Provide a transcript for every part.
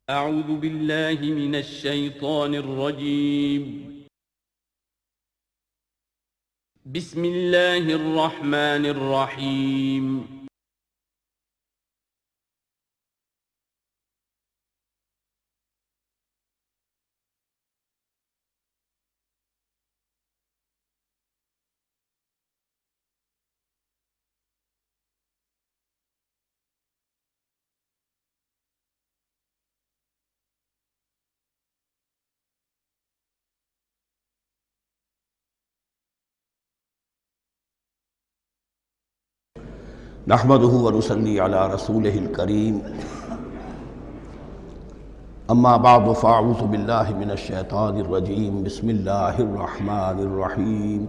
أعوذ بالله من الشيطان الرجيم. بسم الله الرحمن الرحيم. نحمده ونصلي على رسوله الكريم اما بعد فاعوذ بالله من الشیطان الرجیم بسم اللہ الرحمن الرحیم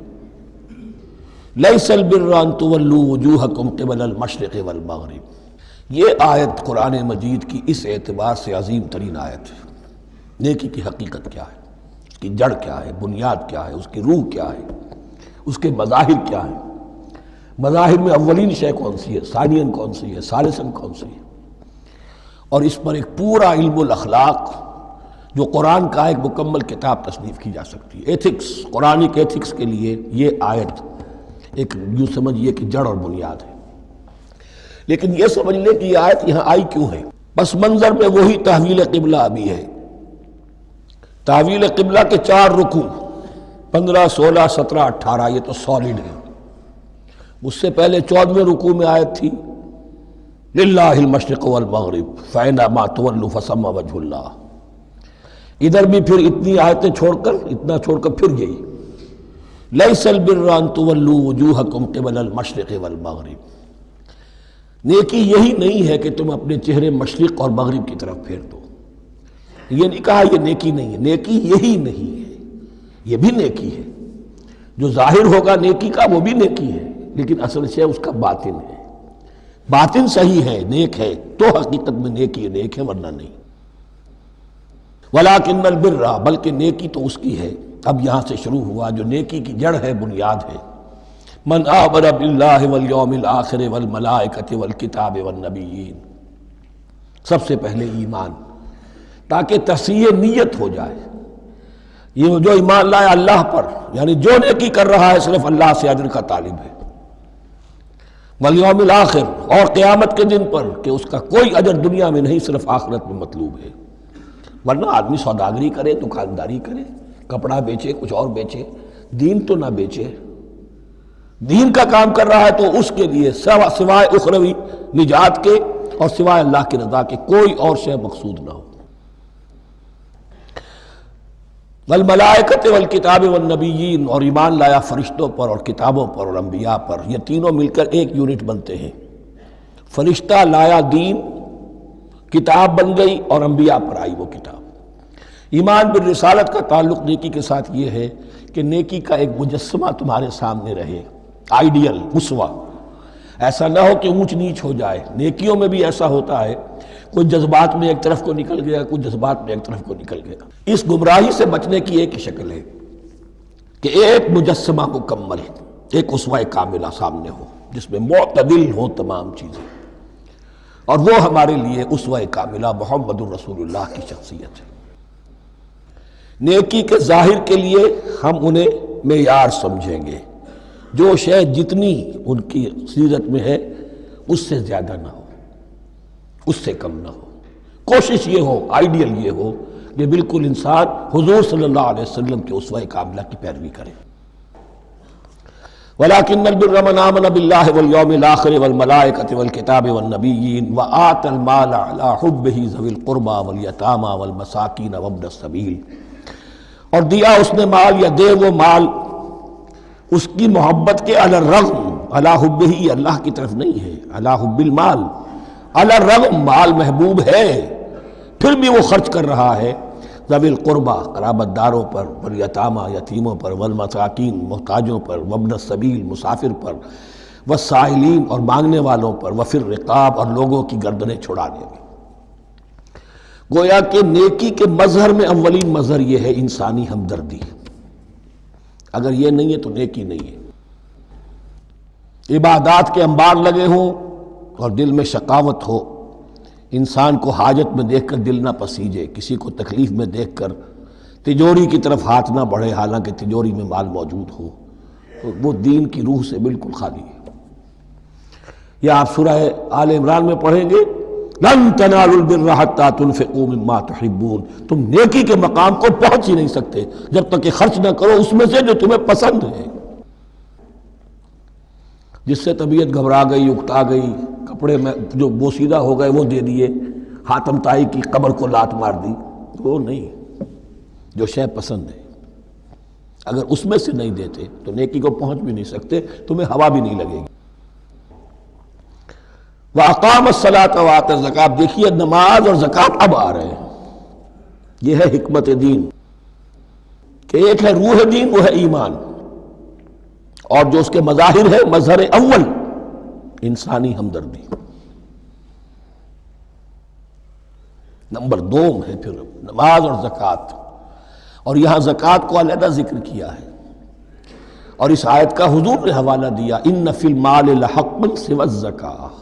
لیس البر ان تولوا وجوہکم قبل المشرق والمغرب۔ یہ آیت قرآن مجید کی اس اعتبار سے عظیم ترین آیت ہے۔ نیکی کی حقیقت کیا ہے، اس کی جڑ کیا ہے، بنیاد کیا ہے، اس کی روح کیا ہے، اس کے مظاہر کیا ہیں۔ مظاہر میں اولین شے کون سی ہے، ثانین کون سی ہے، ثالثاً کون سی ہے، اور اس پر ایک پورا علم الاخلاق جو قرآن کا ایک مکمل کتاب تصنیف کی جا سکتی ہے۔ ایتھکس، قرآنک ایتھکس کے لیے یہ آیت ایک یوں سمجھیے کہ جڑ اور بنیاد ہے۔ لیکن یہ سمجھ لیں کہ یہ آیت یہاں آئی کیوں ہے۔ پس منظر میں وہی تحویل قبلہ ابھی ہے۔ تحویل قبلہ کے 4 رکوع 15، 16، 17، 18 یہ تو سالڈ ہے۔ اس سے پہلے 14ویں رکوع میں آیت تھی للہ المشرق والمغرب فأینما تولوا فثم وجہ اللہ۔ ادھر بھی پھر اتنی آیتیں چھوڑ کر پھر یہی لیس البر ان تولوا وجوہکم قبل المشرق والمغرب۔ نیکی یہی نہیں ہے کہ تم اپنے چہرے مشرق اور مغرب کی طرف پھیر دو۔ یہ نہیں کہا یہ نیکی نہیں ہے، نیکی یہی نہیں ہے، یہ بھی نیکی ہے۔ جو ظاہر ہوگا نیکی کا وہ بھی نیکی ہے، لیکن اصل شے اس کا باطن ہے۔ باطن صحیح ہے، نیک ہے تو حقیقت میں نیکی نیک ہے، ورنہ نہیں۔ وَلَٰكِنَّ الْبِرَّ، بلکہ نیکی تو اس کی ہے۔ اب یہاں سے شروع ہوا جو نیکی کی جڑ ہے، بنیاد ہے۔ مَنْ آمَنَ بِاللَّهِ وَالْيَوْمِ الْآخِرِ وَالْمَلَائِكَةِ وَالْكِتَابِ وَالنَّبِيِّينَ۔ سب سے پہلے ایمان، تاکہ تصحیح نیت ہو جائے۔ یہ جو ایمان لائے اللہ پر، یعنی جو نیکی کر رہا ہے صرف اللہ سے اجر کا طالب ہے۔ والیوم الآخر، اور قیامت کے دن پر کہ اس کا کوئی اجر دنیا میں نہیں، صرف آخرت میں مطلوب ہے۔ ورنہ آدمی سوداگری کرے، دکانداری کرے، کپڑا بیچے، کچھ اور بیچے، دین تو نہ بیچے۔ دین کا کام کر رہا ہے تو اس کے لیے سوائے اخروی نجات کے اور سوائے اللہ کی رضا کے کوئی اور شے مقصود نہ ہو۔ والملائکۃ والکتاب والنبیین، اور ایمان لایا فرشتوں پر اور کتابوں پر اور انبیاء پر۔ یہ تینوں مل کر ایک یونٹ بنتے ہیں۔ فرشتہ لایا دین، کتاب بن گئی، اور انبیاء پر آئی وہ کتاب۔ ایمان بالرسالت کا تعلق نیکی کے ساتھ یہ ہے کہ نیکی کا ایک مجسمہ تمہارے سامنے رہے، آئیڈیل، اسوہ۔ ایسا نہ ہو کہ اونچ نیچ ہو جائے۔ نیکیوں میں بھی ایسا ہوتا ہے، کوئی جذبات میں ایک طرف کو نکل گیا، کچھ جذبات میں ایک طرف کو نکل گیا۔ اس گمراہی سے بچنے کی ایک شکل ہے کہ ایک مجسمہ مکمل، ایک اسوہ کاملہ سامنے ہو جس میں معتدل ہو تمام چیزیں، اور وہ ہمارے لیے اسوہ کاملہ محمد الرسول اللہ کی شخصیت ہے۔ نیکی کے ظاہر کے لیے ہم انہیں معیار سمجھیں گے، جو شے جتنی ان کی سیرت میں ہے اس سے زیادہ نہ ہو، اس سے کم نہ ہو۔ کوشش یہ ہو، آئیڈیل یہ ہو کہ بالکل انسان حضور صلی اللہ علیہ وسلم کے اسوہ کاملہ کی پیروی کرے۔ وَلَٰكِنَّ الْبِرَّ مَنْ آمَنَ بِاللَّهِ وَالْيَوْمِ الْآخِرِ وَالْمَلَائِكَةِ وَالْكِتَابِ وَالنَّبِيِّينَ وَآتَى الْمَالَ عَلَىٰ حُبِّهِ ذَوِي الْقُرْبَىٰ وَالْيَتَامَىٰ وَالْمَسَاكِينَ وَابْنَ السَّبِيلِ، اور دیا اس نے مال، یا دے وہ مال اس کی محبت کے علی الرغم، علی حبہ اللہ کی طرف نہیں ہے، علی حب المال، علی الرغم مال محبوب ہے پھر بھی وہ خرچ کر رہا ہے، ذوی القربہ قرابت داروں پر، والیتامى یتیموں پر، والمساکین محتاجوں پر، وابن السبیل مسافر پر، والسائلین اور مانگنے والوں پر، وفی الرقاب اور لوگوں کی گردنیں چھڑانے میں۔ گویا کہ نیکی کے مظہر میں اولین مظہر یہ ہے انسانی ہمدردی۔ اگر یہ نہیں ہے تو نیکی نہیں ہے۔ عبادات کے انبار لگے ہوں اور دل میں شقاوت ہو، انسان کو حاجت میں دیکھ کر دل نہ پسیجے، کسی کو تکلیف میں دیکھ کر تجوری کی طرف ہاتھ نہ بڑھے حالانکہ تجوری میں مال موجود ہو، تو وہ دین کی روح سے بالکل خالی ہے۔ یہ آپ سورہ آل عمران میں پڑھیں گے، لن تنالوا البر حتى تنفقوا مما تحبون، تم نیکی کے مقام کو پہنچ ہی نہیں سکتے جب تک کہ خرچ نہ کرو اس میں سے جو تمہیں پسند ہے۔ جس سے طبیعت گھبرا گئی، اکتا گئی، کپڑے میں جو بوسیدہ ہو گئے وہ دے دیے، حاتم طائی کی قبر کو لات مار دی، وہ نہیں، جو شے پسند ہے اگر اس میں سے نہیں دیتے تو نیکی کو پہنچ بھی نہیں سکتے، تمہیں ہوا بھی نہیں لگے گی۔ وَأَقَامَ الصَّلَاةَ وَآتَى الزَّكَاةَ، دیکھیے نماز اور زکوٰۃ اب آ رہے ہیں۔ یہ ہے حکمت دین کہ ایک ہے روح دین، وہ ہے ایمان، اور جو اس کے مظاہر ہے، مظہر اول انسانی ہمدردی، نمبر دوم ہے پھر نماز اور زکوٰۃ، اور یہاں زکوٰۃ کو علیحدہ ذکر کیا ہے، اور اس آیت کا حضور نے حوالہ دیا، ان فی المال لحقا سوى الزکاۃ۔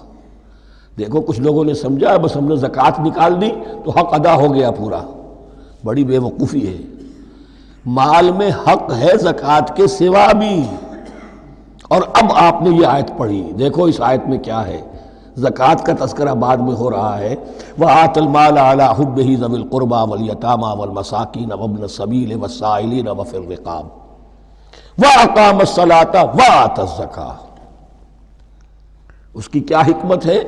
دیکھو کچھ لوگوں نے سمجھا بس ہم نے زکوٰۃ نکال دی تو حق ادا ہو گیا پورا، بڑی بے وقوفی ہے۔ مال میں حق ہے زکوٰۃ کے سوا بھی، اور اب آپ نے یہ آیت پڑھی، دیکھو اس آیت میں کیا ہے، زکوٰۃ کا تذکرہ بعد میں ہو رہا ہے، وَآتَ الْمَالَ عَلَىٰ حُبِّهِ ذَوِي الْقُرْبَىٰ وَالْيَتَامَىٰ وَالْمَسَاكِينَ وَابْنَ السَّبِيلِ وَالسَّائِلِينَ وَفِي الرِّقَابِ وَأَقَامَ الصَّلَاةَ وَآتَى الزَّكَاةَ۔ اس کی کیا حکمت ہے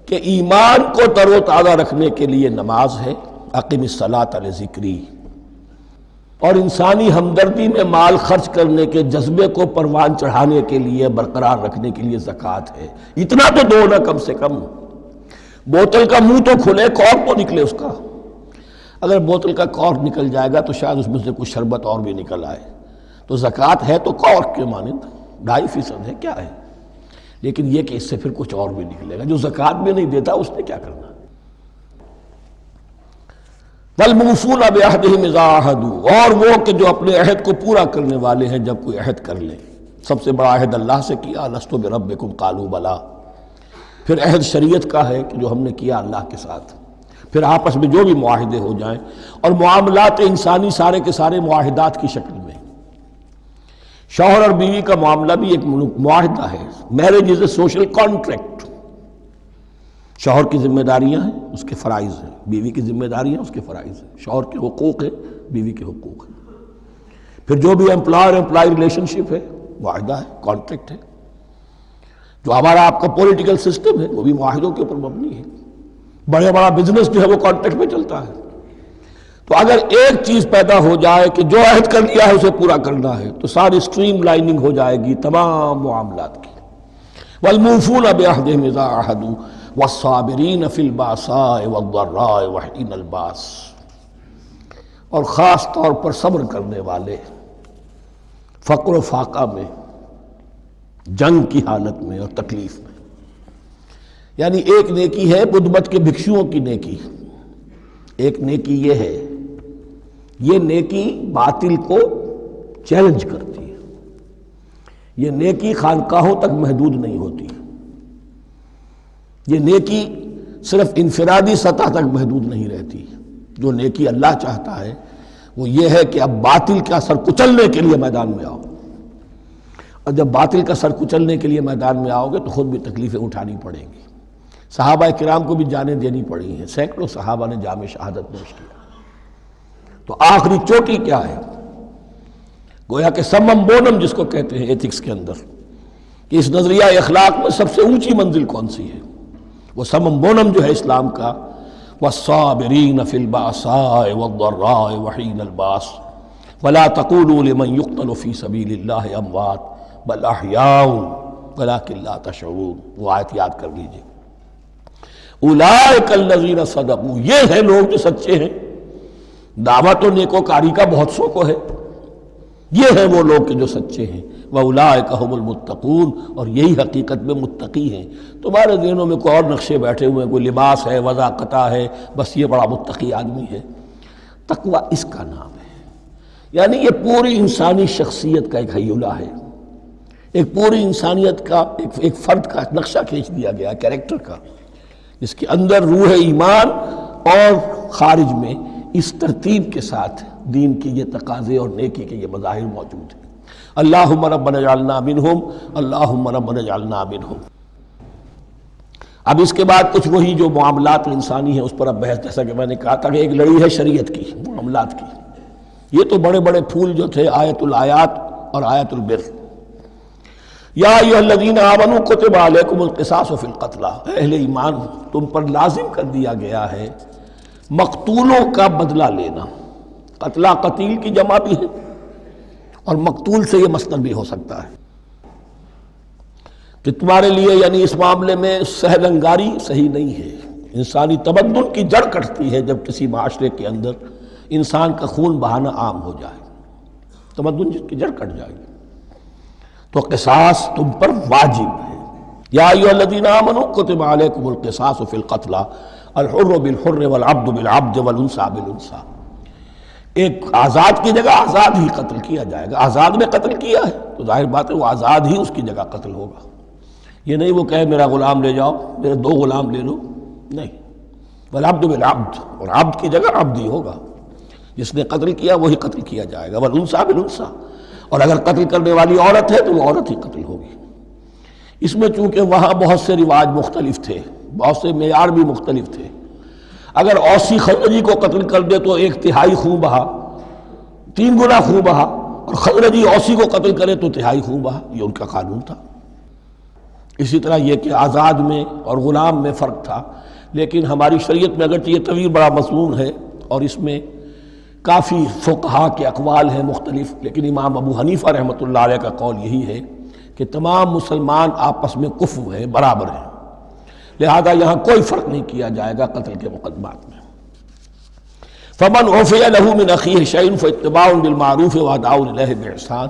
کہ ایمان کو تر و تازہ رکھنے کے لیے نماز ہے، اقم الصلاۃ لذکری، اور انسانی ہمدردی میں مال خرچ کرنے کے جذبے کو پروان چڑھانے کے لیے، برقرار رکھنے کے لیے زکوٰۃ ہے۔ اتنا تو دو نا کم سے کم، بوتل کا منہ تو کھلے، کارک تو نکلے اس کا، اگر بوتل کا کارک نکل جائے گا تو شاید اس میں سے کچھ شربت اور بھی نکل آئے، تو زکوٰۃ ہے تو کارک کے مانند 2.5% ہے، کیا ہے، لیکن یہ کہ اس سے پھر کچھ اور بھی نکلے گا۔ جو زکوٰۃ بھی نہیں دیتا اس نے کیا کرنا؟ وَالْمُوفُونَ بِعَهْدِهِمْ إِذَا عَاهَدُوا، اور وہ کہ جو اپنے عہد کو پورا کرنے والے ہیں جب کوئی عہد کر لے۔ سب سے بڑا عہد اللہ سے کیا، لَسْتُ بِرَبِّكُمْ قَالُوا بَلَىٰ، پھر عہد شریعت کا ہے کہ جو ہم نے کیا اللہ کے ساتھ، پھر آپس میں جو بھی معاہدے ہو جائیں، اور معاملات انسانی سارے کے سارے معاہدات کی شکل میں۔ شوہر اور بیوی کا معاملہ بھی ایک معاہدہ ہے، marriage is a social contract. شوہر کی ذمہ داریاں ہیں، اس کے فرائض ہیں، بیوی کی ذمہ داریاں اس کے فرائض ہیں، شوہر کے حقوق ہیں، بیوی کے حقوق ہیں۔ پھر جو بھی امپلائر امپلائی ریلیشن شپ ہے، معاہدہ ہے، کانٹریکٹ ہے۔ جو ہمارا آپ کا پولیٹیکل سسٹم ہے وہ بھی معاہدوں کے اوپر مبنی ہے، بڑا بزنس جو ہے وہ کانٹریکٹ میں چلتا ہے۔ تو اگر ایک چیز پیدا ہو جائے کہ جو عہد کر لیا ہے اسے پورا کرنا ہے، تو ساری اسٹریم لائننگ ہو جائے گی تمام معاملات کی۔ وَالْمُوفُونَ بِعَهْدِهِمْ إِذَا عَاهَدُوا وَالصَّابِرِينَ فِي الْبَأْسَاءِ وَالضَّرَّاءِ وَحِينَ الْبَأْسِ، اور خاص طور پر صبر کرنے والے فقر و فاقہ میں، جنگ کی حالت میں اور تکلیف میں۔ یعنی ایک نیکی ہے بدھ مت کے بھکشوؤں کی نیکی، ایک نیکی یہ ہے، یہ نیکی باطل کو چیلنج کرتی ہے، یہ نیکی خانقاہوں تک محدود نہیں ہوتی، یہ نیکی صرف انفرادی سطح تک محدود نہیں رہتی۔ جو نیکی اللہ چاہتا ہے وہ یہ ہے کہ اب باطل کا سر کچلنے کے لیے میدان میں آؤ، اور جب باطل کا سر کچلنے کے لیے میدان میں آؤ گے تو خود بھی تکلیفیں اٹھانی پڑیں گی۔ صحابہ کرام کو بھی جانیں دینی پڑی ہیں، سینکڑوں صحابہ نے جام شہادت نوش کیا۔ تو آخری چوٹی کیا ہے؟ گویا کہ سمم بونم جس کو کہتے ہیں ایتھکس کے اندر، کہ اس نظریہ اخلاق میں سب سے اونچی منزل کون سی ہے؟ وہ سمم بونم جو ہے اسلام کا، وَالصَّابِرِينَ فِي الْبَأْسَاءِ وَالضَّرَّاءِ وَحِينَ الْبَأْسِ وَلَا تَقُولُوا لِمَنْ يُقْتَلُ فِي سَبِيلِ اللَّهِ أَمْوَاتٌ بَلْ أَحْيَاءٌ وَلَٰكِن لَا تَشْعُرُونَ۔ وہ آیت یاد کر لیجیے، اولئک الذین صدقوا، یہ ہیں لوگ جو سچے ہیں۔ دعوت و نیکوکاری کا بہت سو کو ہے، یہ ہیں وہ لوگ کہ جو سچے ہیں۔ وَأُولَٰئِکَ هُمُ الْمُتَّقُونَ، اور یہی حقیقت میں متقی ہیں۔ تمہارے ذہنوں میں کوئی اور نقشے بیٹھے ہوئے ہیں، کوئی لباس ہے، وضاقتہ ہے، بس یہ بڑا متقی آدمی ہے۔ تقویٰ اس کا نام ہے، یعنی یہ پوری انسانی شخصیت کا ایک ہیولہ ہے، ایک پوری انسانیت کا ایک فرد کا نقشہ کھینچ دیا گیا کیریکٹر کا۔ اس کے اندر روح ایمان اور خارج میں اس ترتیب کے ساتھ دین کی یہ تقاضے اور نیکی کے یہ مظاہر موجود ہیں۔ اللہم ربنا اجعلنا منہم، اللہم ربنا اجعلنا منہم۔ اب اس کے بعد کچھ وہی جو معاملات انسانی ہیں اس پر اب بحث، جیسا کہ میں نے کہا تھا کہ ایک لڑی ہے شریعت کی، معاملات کی۔ یہ تو بڑے بڑے پھول جو تھے آیت الآیات اور آیت البر۔ یا ایھا الذین آمنوا کتب علیکم القصاص فی القتلی، اہل ایمان تم پر لازم کر دیا گیا ہے مقتولوں کا بدلہ لینا۔ قتلہ قتیل کی جمع بھی ہے اور مقتول سے یہ مصدر بھی ہو سکتا ہے کہ تمہارے لیے یعنی اس معاملے میں سہل انگاری صحیح نہیں ہے۔ انسانی تمدن کی جڑ کٹتی ہے جب کسی معاشرے کے اندر انسان کا خون بہانا عام ہو جائے، تمدن جس کی جڑ کٹ جائے گی، تو قصاص تم پر واجب ہے۔ یا ایھا الذین آمنوا کتب علیکم القصاص فی القتلی الحر بالحر والعبد بالعبد والانثى بالانثى۔ ایک آزاد کی جگہ آزاد ہی قتل کیا جائے گا۔ آزاد میں قتل کیا ہے تو ظاہر بات ہے وہ آزاد ہی اس کی جگہ قتل ہوگا۔ یہ نہیں وہ کہے میرا غلام لے جاؤ، میرے 2 غلام لے لو، نہیں۔ والعبد بالعبد، اور عبد کی جگہ عبد ہی ہوگا، جس نے قتل کیا وہی قتل کیا جائے گا۔ والانثى بالانثى، اور اگر قتل کرنے والی عورت ہے تو وہ عورت ہی قتل ہوگی۔ اس میں چونکہ وہاں بہت سے رواج مختلف تھے، بہت سے معیار بھی مختلف تھے۔ اگر اوسی خزرجی کو قتل کر دے تو 1/3 خون بہا، 3 گنا خون بہا، اور خزرجی اوسی کو قتل کرے تو 1/3 خون بہا، یہ ان کا قانون تھا۔ اسی طرح یہ کہ آزاد میں اور غلام میں فرق تھا، لیکن ہماری شریعت میں اگرچہ یہ طویل بڑا مضمون ہے اور اس میں کافی فقہا کے اقوال ہیں مختلف، لیکن امام ابو حنیفہ رحمۃ اللہ علیہ کا قول یہی ہے کہ تمام مسلمان آپس میں کفو ہیں، برابر ہیں، لہذا یہاں کوئی فرق نہیں کیا جائے گا قتل کے مقدمات میں۔ فمن عفی لہ من اخیہ شیء فاتباع بالمعروف واداء الیہ باحسان،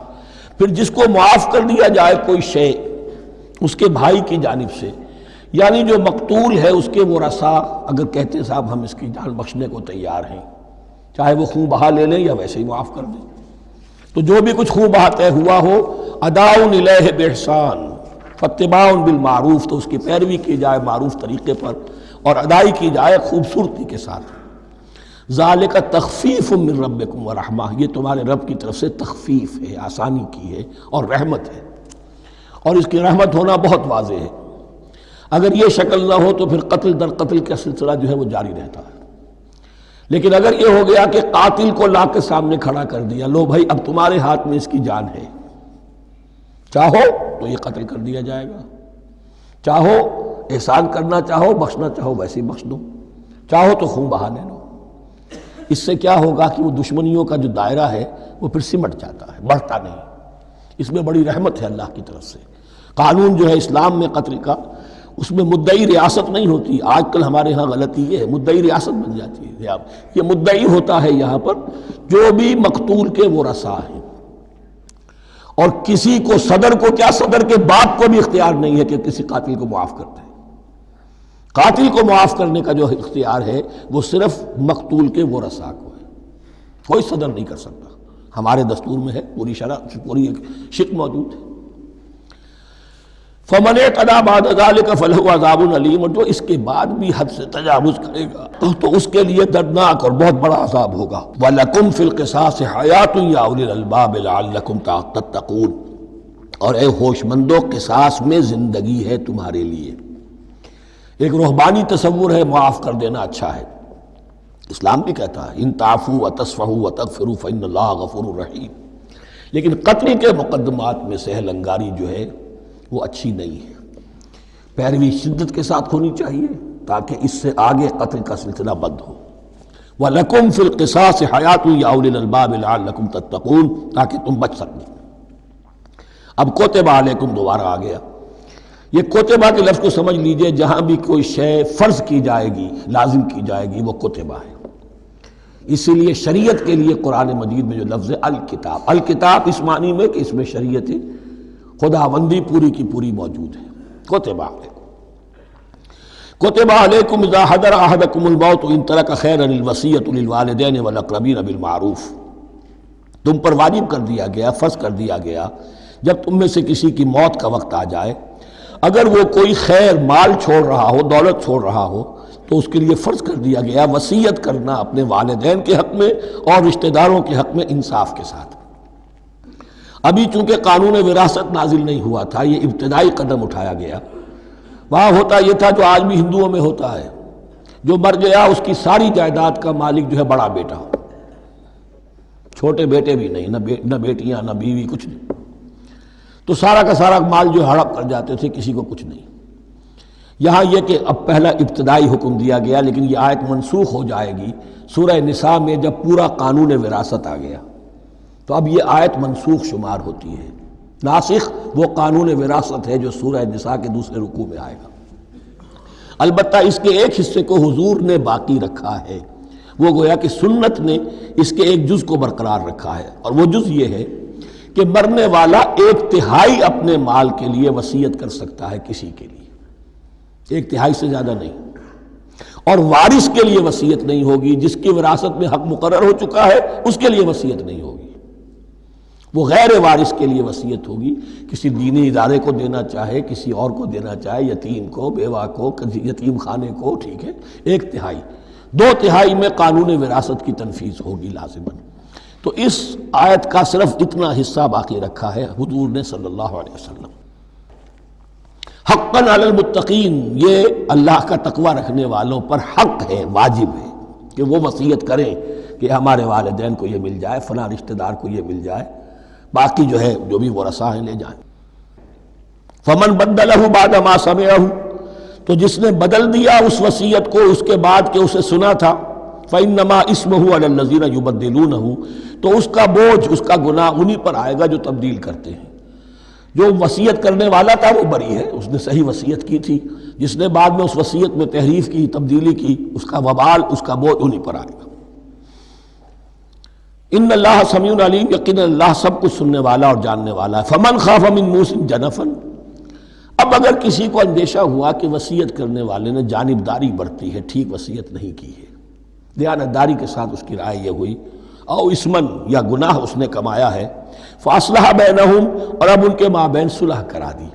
پھر جس کو معاف کر دیا جائے کوئی شے اس کے بھائی کی جانب سے، یعنی جو مقتول ہے اس کے ورثاء اگر کہتے ہیں صاحب ہم اس کی جان بخشنے کو تیار ہیں، چاہے وہ خون بہا لے لیں یا ویسے ہی معاف کر دیں، تو جو بھی کچھ خون بہا طے ہوا ہو اداء الیہ باحسان فاتباع بالمعروف، تو اس کی پیروی کی جائے معروف طریقے پر اور ادائی کی جائے خوبصورتی کے ساتھ۔ ذالک تخفیف من ربکم ورحمہ، یہ تمہارے رب کی طرف سے تخفیف ہے، آسانی کی ہے اور رحمت ہے، اور اس کی رحمت ہونا بہت واضح ہے۔ اگر یہ شکل نہ ہو تو پھر قتل در قتل کا سلسلہ جو ہے وہ جاری رہتا ہے، لیکن اگر یہ ہو گیا کہ قاتل کو لا کے سامنے کھڑا کر دیا، لو بھائی اب تمہارے ہاتھ میں اس کی جان ہے، چاہو تو یہ قتل کر دیا جائے گا، چاہو احسان کرنا چاہو بخشنا چاہو ویسے ہی بخش دو، چاہو تو خون بہا لے لو۔ اس سے کیا ہوگا کہ وہ دشمنیوں کا جو دائرہ ہے وہ پھر سمٹ جاتا ہے، بڑھتا نہیں۔ اس میں بڑی رحمت ہے اللہ کی طرف سے۔ قانون جو ہے اسلام میں قتل کا، اس میں مدعی ریاست نہیں ہوتی۔ آج کل ہمارے ہاں غلطی یہ ہے، مدعی ریاست بن جاتی ہے۔ یہ مدعی ہوتا ہے یہاں پر جو بھی مقتول کے ورثاء ہیں، اور کسی کو صدر کو کیا، صدر کے باپ کو بھی اختیار نہیں ہے کہ کسی قاتل کو معاف کر دے۔ قاتل کو معاف کرنے کا جو اختیار ہے وہ صرف مقتول کے ورثاء کو ہے، کوئی صدر نہیں کر سکتا۔ ہمارے دستور میں ہے، پوری شرع پوری ایک شک موجود ہے۔ فمن اعتدی بعد ذلک فلہ عذاب علیم، اور جو اس کے بعد بھی حد سے تجاوز کرے گا تو اس کے لیے دردناک اور بہت بڑا عذاب ہوگا۔ وَلَكُمْ فِي الْقِصَاصِ حَيَاةٌ يَا أُولِي الْأَلْبَابِ لَعَلَّكُمْ تَتَّقُونَ، اور اے ہوش مندو قصاص میں زندگی ہے تمہارے لیے۔ ایک روحانی تصور ہے معاف کر دینا اچھا ہے، اسلام بھی کہتا ہے ان تعفوا وتصفحوا وتغفروا فإن اللہ غفور رحیم، لیکن قتل کے مقدمات میں سہل انگاری جو ہے وہ اچھی نہیں ہے، پیروی شدت کے ساتھ ہونی چاہیے تاکہ اس سے آگے قتل کا سلسلہ بند ہو۔ وَلَكُمْ فِي الْقِصَاصِ حَيَاةٌ يَا أُولِي الْأَلْبَابِ لَعَلَّكُمْ تَتَّقُونَ، تاکہ تم بچ سکیں۔ اب کوتبہ علیکم دوبارہ آ گیا۔ یہ کوتبہ کے لفظ کو سمجھ لیجئے، جہاں بھی کوئی شے فرض کی جائے گی، لازم کی جائے گی، وہ کوتبہ ہے۔ اسی لیے شریعت کے لیے قرآن مجید میں جو لفظ ہے الکتاب، الکتاب اس معنی میں کہ اس میں شریعت خداوندی پوری کی پوری موجود ہے۔ کوتبہ علیکم، کوتبہ علیکم اذا حضر احدکم الموت ان ترک خیرا الوصیۃ للوالدین والاقربین بالمعروف، تم پر واجب کر دیا گیا، فرض کر دیا گیا، جب تم میں سے کسی کی موت کا وقت آ جائے، اگر وہ کوئی خیر مال چھوڑ رہا ہو، دولت چھوڑ رہا ہو، تو اس کے لیے فرض کر دیا گیا وصیت کرنا اپنے والدین کے حق میں اور رشتہ داروں کے حق میں انصاف کے ساتھ۔ ابھی چونکہ قانون وراثت نازل نہیں ہوا تھا، یہ ابتدائی قدم اٹھایا گیا۔ وہاں ہوتا یہ تھا جو آج بھی ہندوؤں میں ہوتا ہے، جو مر گیا اس کی ساری جائیداد کا مالک جو ہے بڑا بیٹا، چھوٹے بیٹے بھی نہیں، نہ بیٹیاں نہ بیوی، کچھ نہیں، تو سارا کا سارا مال جو ہڑپ کر جاتے تھے، کسی کو کچھ نہیں۔ یہاں یہ کہ اب پہلا ابتدائی حکم دیا گیا، لیکن یہ آیت منسوخ ہو جائے گی سورہ نساء میں جب پورا قانون وراثت آ گیا، تو اب یہ آیت منسوخ شمار ہوتی ہے۔ ناسخ وہ قانون وراثت ہے جو سورہ نساء کے دوسرے رکوع میں آئے گا۔ البتہ اس کے ایک حصے کو حضور نے باقی رکھا ہے، وہ گویا کہ سنت نے اس کے ایک جز کو برقرار رکھا ہے، اور وہ جز یہ ہے کہ مرنے والا 1/3 اپنے مال کے لیے وصیت کر سکتا ہے کسی کے لیے، 1/3 سے زیادہ نہیں، اور وارث کے لیے وصیت نہیں ہوگی، جس کی وراثت میں حق مقرر ہو چکا ہے اس کے لیے وصیت نہیں ہوگی، وہ غیر وارث کے لیے وصیت ہوگی، کسی دینی ادارے کو دینا چاہے، کسی اور کو دینا چاہے، یتیم کو، بیوہ کو، یتیم خانے کو، ٹھیک ہے، 1/3، 2/3 میں قانون وراثت کی تنفیذ ہوگی لازماً۔ تو اس آیت کا صرف اتنا حصہ باقی رکھا ہے حضور نے صلی اللہ علیہ وسلم۔ حقاً علی المتقین، یہ اللہ کا تقوی رکھنے والوں پر حق ہے، واجب ہے کہ وہ وصیت کریں کہ ہمارے والدین کو یہ مل جائے، فلاں رشتہ دار کو یہ مل جائے، باقی جو ہے جو بھی ورثاء ہیں لے جائیں۔ فمن بدلہ بعد ما سمعہ، تو جس نے بدل دیا اس وصیت کو اس کے بعد کہ اسے سنا تھا، فإنما اسمہ علی الذین یبدلونہ، تو اس کا بوجھ، اس کا گناہ انہی پر آئے گا جو تبدیل کرتے ہیں۔ جو وصیت کرنے والا تھا وہ بری ہے، اس نے صحیح وصیت کی تھی، جس نے بعد میں اس وصیت میں تحریف کی، تبدیلی کی، اس کا وبال، اس کا بوجھ انہی پر آئے گا۔ ان اللہ سمیع علیم، یقینا اللہ سب کچھ سننے والا اور جاننے والا ہے۔ فمن خاف من موص جنفا، اب اگر کسی کو اندیشہ ہوا کہ وصیت کرنے والے نے جانبداری برتی ہے، ٹھیک وصیت نہیں کی ہے، دیانتداری کے ساتھ اس کی رائے یہ ہوئی، او اسمن، یا گناہ اس نے کمایا ہے، فاصلح بینہم، اور اب ان کے مابین صلح کرا دی،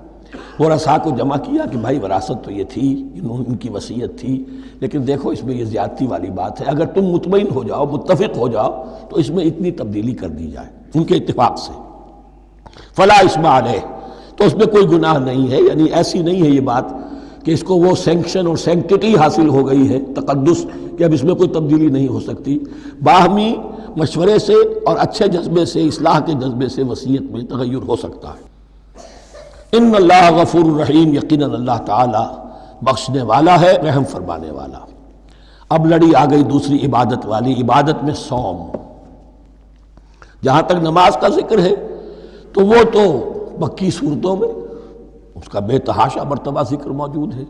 ورثاء کو جمع کیا کہ بھائی وراثت تو یہ تھی، ان کی وصیت تھی، لیکن دیکھو اس میں یہ زیادتی والی بات ہے، اگر تم مطمئن ہو جاؤ، متفق ہو جاؤ تو اس میں اتنی تبدیلی کر دی جائے ان کے اتفاق سے، فلا اسم علیہ، تو اس میں کوئی گناہ نہیں ہے، یعنی ایسی نہیں ہے یہ بات کہ اس کو وہ سینکشن اور سینکٹیٹی حاصل ہو گئی ہے، تقدس، کہ اب اس میں کوئی تبدیلی نہیں ہو سکتی۔ باہمی مشورے سے اور اچھے جذبے سے، اصلاح کے جذبے سے وصیت میں تغیر ہو سکتا ہے۔ ان اللہ غفور الرحیم، یقیناً اللہ تعالی بخشنے والا ہے، رحم فرمانے والا۔ اب لڑی آ گئی دوسری عبادت والی، عبادت میں صوم۔ جہاں تک نماز کا ذکر ہے تو وہ تو مکی صورتوں میں اس کا بے تحاشا مرتبہ ذکر موجود ہے،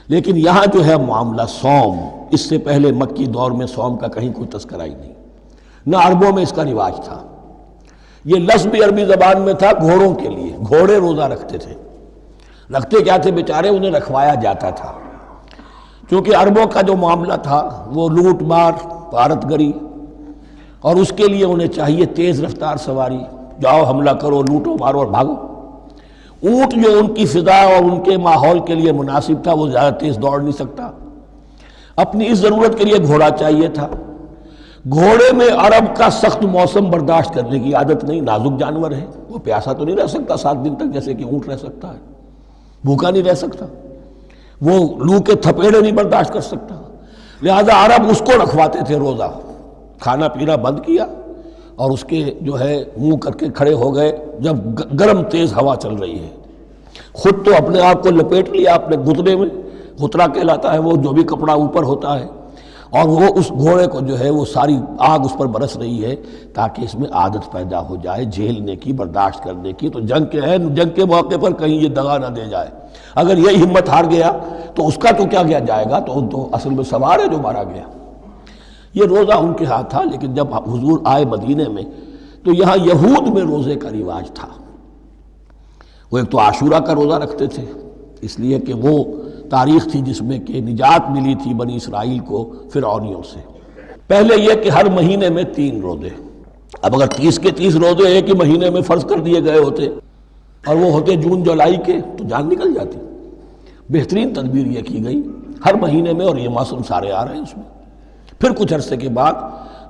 لیکن یہاں جو ہے معاملہ صوم، اس سے پہلے مکی دور میں صوم کا کہیں کوئی تذکرہ ہی نہیں، نہ عربوں میں اس کا رواج تھا۔ یہ لفظ بھی عربی زبان میں تھا گھوڑوں کے لیے، گھوڑے روزہ رکھتے تھے، رکھتے کیا تھے بیچارے، انہیں رکھوایا جاتا تھا، کیونکہ عربوں کا جو معاملہ تھا وہ لوٹ مار، غارت گری، اور اس کے لیے انہیں چاہیے تیز رفتار سواری، جاؤ حملہ کرو، لوٹو مارو اور بھاگو۔ اونٹ جو ان کی فضا اور ان کے ماحول کے لیے مناسب تھا، وہ زیادہ تیز دوڑ نہیں سکتا، اپنی اس ضرورت کے لیے گھوڑا چاہیے تھا۔ گھوڑے میں عرب کا سخت موسم برداشت کرنے کی عادت نہیں، نازک جانور ہے، وہ پیاسا تو نہیں رہ سکتا 7 دن تک جیسے کہ اونٹ رہ سکتا ہے، بھوکا نہیں رہ سکتا، وہ لو کے تھپیڑے نہیں برداشت کر سکتا، لہذا عرب اس کو رکھواتے تھے روزہ، کھانا پینا بند کیا اور اس کے جو ہے منہ کر کے کھڑے ہو گئے جب گرم تیز ہوا چل رہی ہے، خود تو اپنے آپ کو لپیٹ لیا اپنے گھتنے میں، گھترا کہلاتا ہے وہ جو بھی کپڑا اوپر ہوتا ہے، اور وہ اس گھوڑے کو جو ہے وہ ساری آگ اس پر برس رہی ہے تاکہ اس میں عادت پیدا ہو جائے جھیلنے کی، برداشت کرنے کی، تو جنگ کے موقع پر کہیں یہ دغا نہ دے جائے، اگر یہ ہمت ہار گیا تو اس کا تو کیا کیا جائے گا، تو اصل میں سوار ہے جو مارا گیا۔ یہ روزہ ان کے ہاتھ تھا، لیکن جب حضور آئے مدینے میں تو یہاں یہود میں روزے کا رواج تھا، وہ ایک تو عاشورہ کا روزہ رکھتے تھے، اس لیے کہ وہ تاریخ تھی جس میں کہ نجات ملی تھی بنی اسرائیل کو فرعونیوں سے۔ پہلے یہ کہ ہر مہینے میں 3 روزے، اب اگر 30 کے 30 روزے ایک ہی مہینے میں فرض کر دیے گئے ہوتے اور وہ ہوتے جون جولائی کے تو جان نکل جاتی۔ بہترین تدبیر یہ کی گئی ہر مہینے میں، اور یہ موسم سارے آ رہے ہیں اس میں۔ پھر کچھ عرصے کے بعد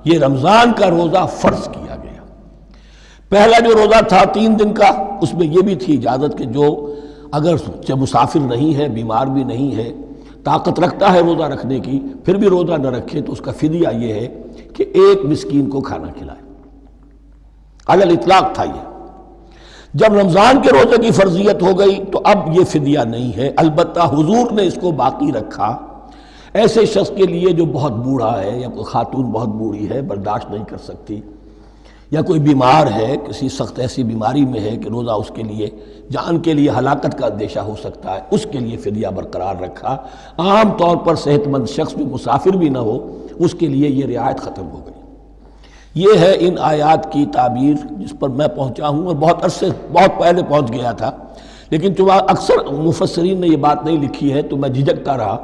یہ رمضان کا روزہ فرض کیا گیا۔ پہلا جو روزہ تھا 3 دن کا، اس میں یہ بھی تھی اجازت کہ جو اگر مسافر نہیں ہے، بیمار بھی نہیں ہے، طاقت رکھتا ہے روزہ رکھنے کی، پھر بھی روزہ نہ رکھے تو اس کا فدیہ یہ ہے کہ 1 مسکین کو کھانا کھلائے۔ علی الاطلاق تھا یہ۔ جب رمضان کے روزے کی فرضیت ہو گئی تو اب یہ فدیہ نہیں ہے، البتہ حضور نے اس کو باقی رکھا ایسے شخص کے لیے جو بہت بوڑھا ہے، یا کوئی خاتون بہت بوڑھی ہے برداشت نہیں کر سکتی، یا کوئی بیمار ہے، کسی سخت ایسی بیماری میں ہے کہ روزہ اس کے لیے جان کے لیے ہلاکت کا اندیشہ ہو سکتا ہے، اس کے لیے فدیہ برقرار رکھا۔ عام طور پر صحت مند شخص جو مسافر بھی نہ ہو اس کے لیے یہ رعایت ختم ہو گئی۔ یہ ہے ان آیات کی تعبیر جس پر میں پہنچا ہوں، اور بہت پہلے پہنچ گیا تھا، لیکن چونکہ اکثر مفسرین نے یہ بات نہیں لکھی ہے تو میں جھجکتا رہا،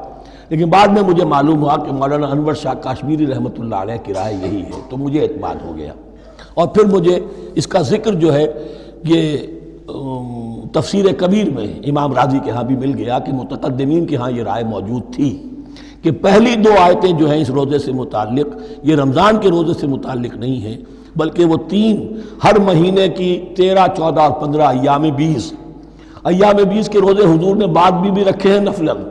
لیکن بعد میں مجھے معلوم ہوا کہ مولانا انور شاہ کاشمیری رحمۃ اللہ علیہ کی رائے یہی ہے، تو مجھے اعتماد ہو گیا۔ اور پھر مجھے اس کا ذکر جو ہے یہ تفسیر کبیر میں امام راضی کے ہاں بھی مل گیا کہ متقدمین کے ہاں یہ رائے موجود تھی کہ پہلی 2 آیتیں جو ہیں اس روزے سے متعلق، یہ رمضان کے روزے سے متعلق نہیں ہیں، بلکہ وہ 3 ہر مہینے کی 13، 14 اور 15 ایام 20 کے روزے حضور نے بعد بھی رکھے ہیں نفلاً،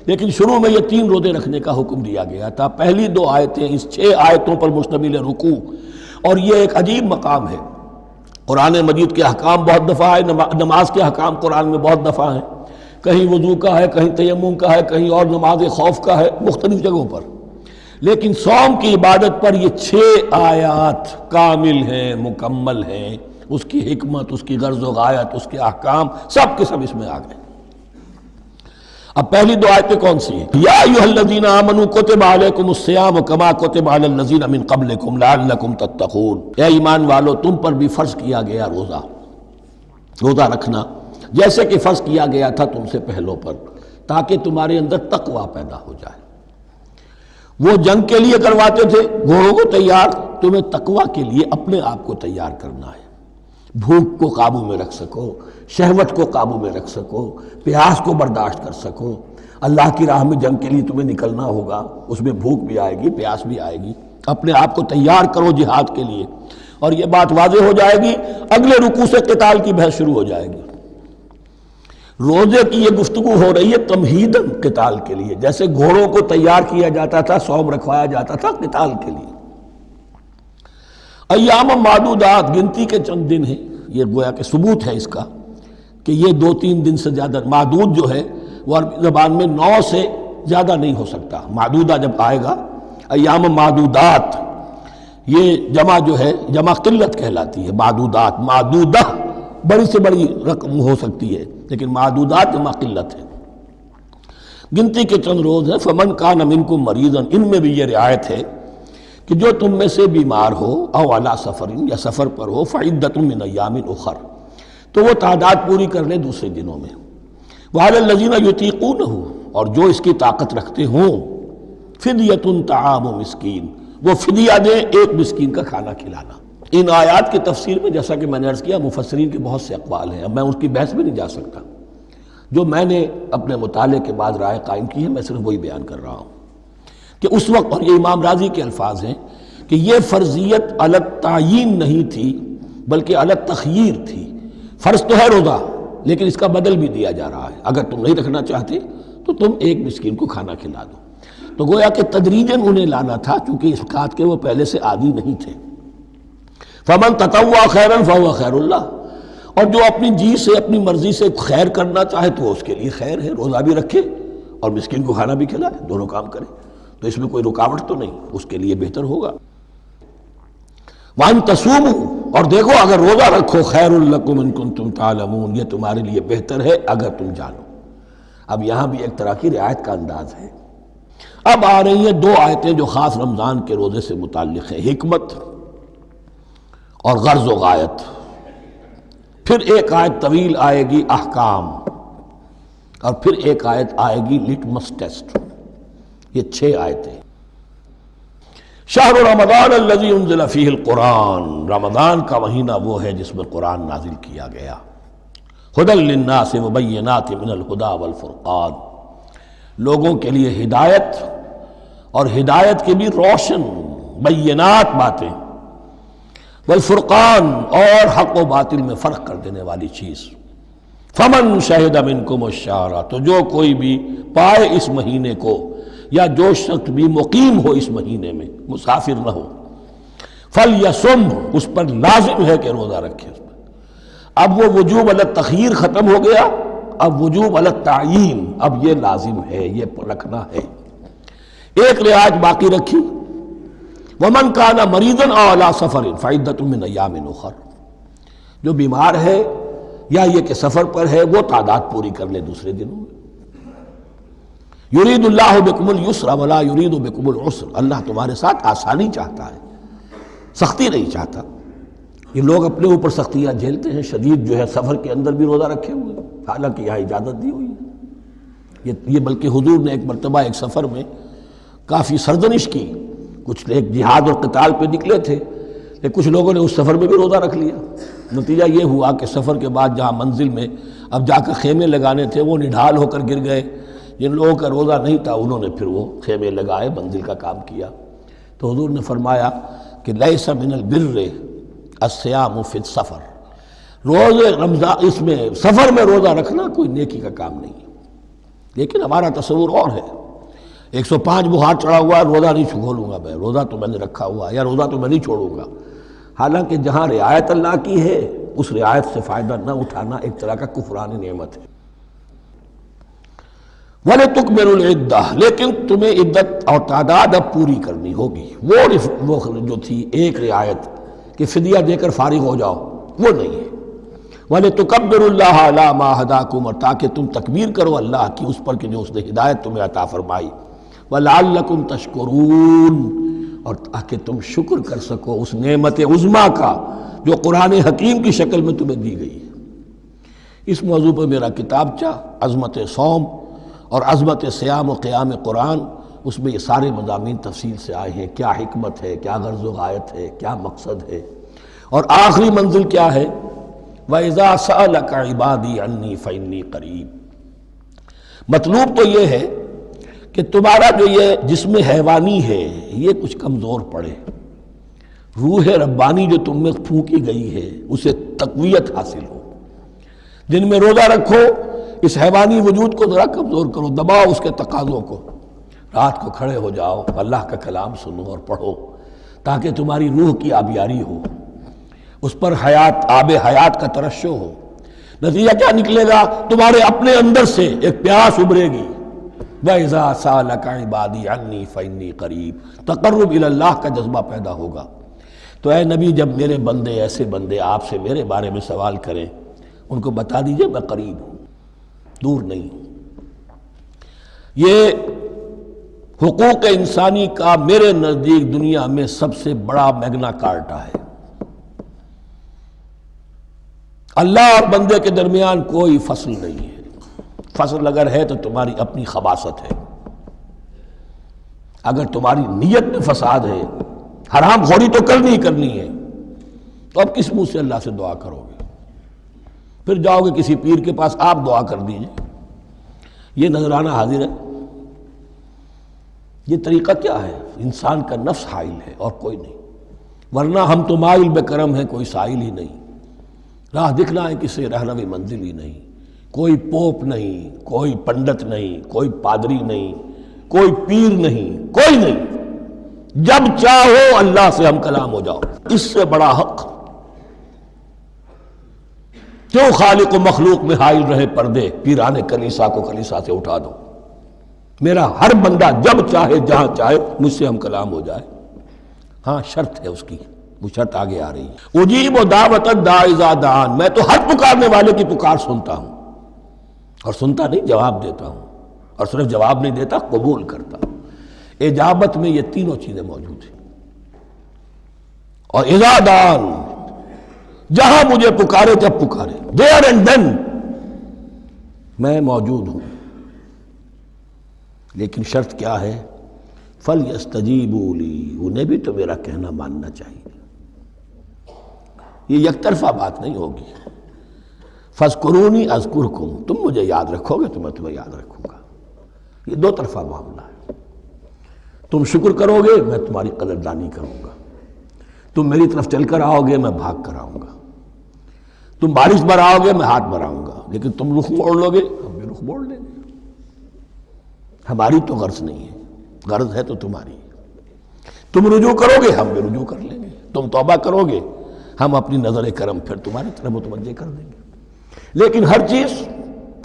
لیکن شروع میں یہ 3 روزے رکھنے کا حکم دیا گیا تھا۔ پہلی 2 آیتیں اس 6 آیتوں پر مشتمل رکوع، اور یہ ایک عجیب مقام ہے۔ قرآن مجید کے احکام بہت دفعہ ہے، نماز کے احکام قرآن میں بہت دفعہ ہیں، کہیں وضو کا ہے، کہیں تیمم کا ہے، کہیں اور نماز خوف کا ہے، مختلف جگہوں پر، لیکن صوم کی عبادت پر یہ 6 آیات کامل ہیں، مکمل ہیں، اس کی حکمت، اس کی غرض و غایت، اس کے احکام سب کے سب اس میں آ گئے۔ اب پہلی 2 آیتیں کون سی ہیں؟ یا ایھا الذین آمنوا کتب علیکم الصیام کما کتب علی الذین من قبلکم لعلکم تتقون، اے ایمان والو تم پر بھی فرض کیا گیا روزہ رکھنا جیسے کہ فرض کیا گیا تھا تم سے پہلوں پر، تاکہ تمہارے اندر تقوی پیدا ہو جائے۔ وہ جنگ کے لیے کرواتے تھے گھوڑوں کو تیار، تمہیں تقوی کے لیے اپنے آپ کو تیار کرنا ہے، بھوک کو قابو میں رکھ سکو، شہوت کو قابو میں رکھ سکو، پیاس کو برداشت کر سکو۔ اللہ کی راہ میں جنگ کے لیے تمہیں نکلنا ہوگا، اس میں بھوک بھی آئے گی، پیاس بھی آئے گی، اپنے آپ کو تیار کرو جہاد کے لیے۔ اور یہ بات واضح ہو جائے گی، اگلے رکوع سے قتال کی بحث شروع ہو جائے گی۔ روزے کی یہ گفتگو ہو رہی ہے تمہیداً قتال کے لیے، جیسے گھوڑوں کو تیار کیا جاتا تھا، صوم رکھوایا جاتا تھا قتال کے لیے۔ ایام معدودات، گنتی کے چند دن ہیں، یہ گویا کہ ثبوت ہے اس کا کہ یہ 2-3 دن سے زیادہ، معدود جو ہے وہ عربی زبان میں 9 سے زیادہ نہیں ہو سکتا۔ معدودہ جب آئے گا، ایام معدودات، یہ جمع جو ہے جمع قلت کہلاتی ہے۔ معدودات، معدودہ بڑی سے بڑی رقم ہو سکتی ہے، لیکن معدودات جمع قلت ہے۔ گنتی کے چند روز ہیں۔ فمن کان منکم مریضا، ان میں بھی یہ رعایت ہے کہ جو تم میں سے بیمار ہو، او علی سفر، یا سفر پر ہو، فعدۃ من ایام اخر، تو وہ تعداد پوری کر لے دوسرے دنوں میں۔ وعلی الذین یطیقونہ، اور جو اس کی طاقت رکھتے ہوں، فدیۃ طعام مسکین، وہ فدیہ دیں 1 مسکین کا کھانا کھلانا۔ ان آیات کی تفسیر میں جیسا کہ میں نے عرض کیا مفسرین کے بہت سے اقوال ہیں، اب میں اس کی بحث میں نہیں جا سکتا، جو میں نے اپنے مطالعے کے بعد رائے قائم کی ہے میں صرف وہی بیان کر رہا ہوں کہ اس وقت، اور یہ امام راضی کے الفاظ ہیں کہ یہ فرضیت علی التعیین نہیں تھی بلکہ علی التخییر تھی۔ فرض تو ہے روزہ، لیکن اس کا بدل بھی دیا جا رہا ہے، اگر تم نہیں رکھنا چاہتے تو تم 1 مسکین کو کھانا کھلا دو۔ تو گویا کہ تدریجاً انہیں لانا تھا، چونکہ اس بات کے وہ پہلے سے عادی نہیں تھے۔ فمن تطوع خیرا فهو خیر اللہ، اور جو اپنی جی سے، اپنی مرضی سے خیر کرنا چاہے تو اس کے لیے خیر ہے، روزہ بھی رکھے اور مسکین کو کھانا بھی کھلائے، دونوں کام کرے، تو اس میں کوئی رکاوٹ تو نہیں، اس کے لیے بہتر ہوگا۔ وَأَن تَصُومُوا، اور دیکھو اگر روزہ رکھو، خیر لکم ان کنتم تعلمون، یہ تمہارے لیے بہتر ہے اگر تم جانو۔ اب یہاں بھی ایک طرح کی رعایت کا انداز ہے۔ اب آ رہی ہیں 2 آیتیں جو خاص رمضان کے روزے سے متعلق ہیں، حکمت اور غرض و غایت۔ پھر ایک آیت طویل آئے گی احکام، اور پھر ایک آیت آئے گی لٹمس ٹیسٹ۔ یہ 6 آیتیں۔ شہر رمضان الذی انزل فیہ القرآن، رمضان کا مہینہ وہ ہے جس میں قرآن نازل کیا گیا۔ ہدی للناس وبینات من الہدی والفرقان، لوگوں کے لیے ہدایت اور ہدایت کے بھی روشن بینات باتیں، والفرقان اور حق و باطل میں فرق کر دینے والی چیز۔ فمن شہد منکم الشہر، تو جو کوئی بھی پائے اس مہینے کو، یا جو شخص بھی مقیم ہو اس مہینے میں، مسافر نہ ہو، فلیصم، اس پر لازم ہے کہ روزہ رکھے۔ اب وہ وجوب علی التخییر ختم ہو گیا، اب وجوب علی التعیین، اب یہ لازم ہے، یہ رکھنا ہے۔ ایک رعایت باقی رکھی، ومن کان مریضا او علی سفر فعدۃ من ایام اخر، جو بیمار ہے یا یہ کہ سفر پر ہے وہ تعداد پوری کر لے دوسرے دنوں میں۔ یرید اللہ بکم الیسر ولا یرید بکم العسر، اللہ تمہارے ساتھ آسانی چاہتا ہے، سختی نہیں چاہتا۔ یہ لوگ اپنے اوپر سختیاں جھیلتے ہیں، شدید جو ہے سفر کے اندر بھی روزہ رکھے ہوئے، حالانکہ یہاں اجازت دی ہوئی ہے۔ یہ بلکہ حضور نے ایک مرتبہ ایک سفر میں کافی سرزنش کی، کچھ ایک جہاد اور قتال پہ نکلے تھے، لیکن کچھ لوگوں نے اس سفر میں بھی روزہ رکھ لیا۔ نتیجہ یہ ہوا کہ سفر کے بعد جہاں منزل میں اب جا کر خیمے لگانے تھے وہ نڈھال ہو کر گر گئے، جن لوگوں کا روزہ نہیں تھا انہوں نے پھر وہ خیمے لگائے، منزل کا کام کیا۔ تو حضور نے فرمایا کہ لیس من البر الصیام فی السفر، روزے رمضان اس میں سفر میں روزہ رکھنا کوئی نیکی کا کام نہیں ہے۔ لیکن ہمارا تصور اور ہے، 105 بخار چڑھا ہوا ہے، روزہ نہیں کھولوں گا میں، روزہ تو میں نے رکھا ہوا ہے، یا روزہ تو میں نہیں چھوڑوں گا۔ حالانکہ جہاں رعایت اللہ کی ہے اس رعایت سے فائدہ نہ اٹھانا ایک طرح کا کفران نعمت ہے۔ وَلِتُكْمِلُوا الْعِدَّةَ، لیکن تمہیں عدت اور تعداد اب پوری کرنی ہوگی۔ وہ جو تھی ایک رعایت کہ فدیہ دے کر فارغ ہو جاؤ، وہ نہیں ہے۔ وَلِتُكَبِّرُوا اللَّهَ عَلَىٰ مَا هَدَاكُمْ، اور تاکہ تم تکبیر کرو اللہ کی اس پر کہ جو اس نے ہدایت تمہیں عطا فرمائی۔ وَلَعَلَّكُمْ تَشْكُرُونَ، اور تاکہ تم شکر کر سکو اس نعمت عظمیٰ کا جو قرآن حکیم کی شکل میں تمہیں دی گئی ہے۔ اس موضوع پر میرا کتابچہ عظمت صوم اور عظمت صیام و قیام قرآن، اس میں یہ سارے مضامین تفصیل سے آئے ہیں، کیا حکمت ہے، کیا غرض و غایت ہے، کیا مقصد ہے، اور آخری منزل کیا ہے، وَإِذَا سَأَلَكَ عِبَادِي عَنِّي فَإِنِّي قَرِيبٌ۔ مطلوب تو یہ ہے کہ تمہارا جو یہ جسم حیوانی ہے یہ کچھ کمزور پڑے، روح ربانی جو تم میں پھونکی گئی ہے اسے تقویت حاصل ہو۔ جن میں روزہ رکھو، اس حیوانی وجود کو ذرا کمزور کرو، دباؤ اس کے تقاضوں کو، رات کو کھڑے ہو جاؤ، اللہ کا کلام سنو اور پڑھو، تاکہ تمہاری روح کی آبیاری ہو، اس پر آب حیات کا ترشح ہو۔ نتیجہ کیا نکلے گا؟ تمہارے اپنے اندر سے ایک پیاس ابھرے گی، وَإِذَا سَأَلَكَ عِبَادِي عَنِّي فَإِنِّي قَرِيبٌ، تقرب الی اللہ کا جذبہ پیدا ہوگا۔ تو اے نبی، جب میرے بندے، ایسے بندے آپ سے میرے بارے میں سوال کریں، ان کو بتا دیجئے میں قریب ہوں، دور نہیں ہوں۔ یہ حقوق انسانی کا میرے نزدیک دنیا میں سب سے بڑا میگنا کارٹا ہے۔ اللہ اور بندے کے درمیان کوئی فصل نہیں ہے، فصل اگر ہے تو تمہاری اپنی خباثت ہے، اگر تمہاری نیت میں فساد ہے، حرام خوری تو کرنی ہی کرنی ہے، تو اب کس منہ سے اللہ سے دعا کرو گے؟ پھر جاؤ گے کسی پیر کے پاس، آپ دعا کر دیجئے، یہ نذرانہ حاضر ہے؟ یہ طریقہ کیا ہے؟ انسان کا نفس حائل ہے اور کوئی نہیں، ورنہ ہم تو مائل بے کرم ہیں، کوئی سائل ہی نہیں، راہ دکھنا ہے کسی رہنوی منزل ہی نہیں، کوئی پوپ نہیں، کوئی پنڈت نہیں، کوئی پادری نہیں، کوئی پیر نہیں، کوئی نہیں، جب چاہو اللہ سے ہم کلام ہو جاؤ۔ اس سے بڑا حق کیوں خالق و مخلوق میں حائل رہے پردے؟ پیران کلیسا کو کلیسا سے اٹھا دو، میرا ہر بندہ جب چاہے جہاں چاہے مجھ سے ہم کلام ہو جائے۔ ہاں شرط ہے اس کی، وہ شرط آگے آ رہی ہے، اجیب دعوت الداعی اذا دعان، میں تو ہر پکارنے والے کی پکار سنتا ہوں، اور سنتا نہیں جواب دیتا ہوں، اور صرف جواب نہیں دیتا، قبول کرتا ہوں۔ اجابت میں یہ تینوں چیزیں موجود ہیں۔ اور اذا دعان، جہاں مجھے پکارے جب پکارے، there and then میں موجود ہوں۔ لیکن شرط کیا ہے؟ فَلْيَسْتَجِيبُوا لِي، انہیں بھی تو میرا کہنا ماننا چاہیے، یہ یک طرفہ بات نہیں ہوگی۔ فاذکرونی اذکرکم، تم مجھے یاد رکھو گے تو میں تمہیں یاد رکھوں گا۔ یہ دو طرفہ معاملہ ہے۔ تم شکر کرو گے میں تمہاری قدردانی کروں گا، تم میری طرف چل کر آؤ گے میں بھاگ کر آؤں گا، تم بارش برآؤ گے میں ہاتھ بڑھاؤں گا، لیکن تم رخ موڑ لو گے ہم بھی رخ موڑ لیں گے۔ ہماری تو غرض نہیں ہے، غرض ہے تو تمہاری ہے۔ تم رجوع کرو گے ہم بھی رجوع کر لیں گے، تم توبہ کرو گے ہم اپنی نظر کرم پھر تمہاری طرف متوجہ کر دیں گے۔ لیکن ہر چیز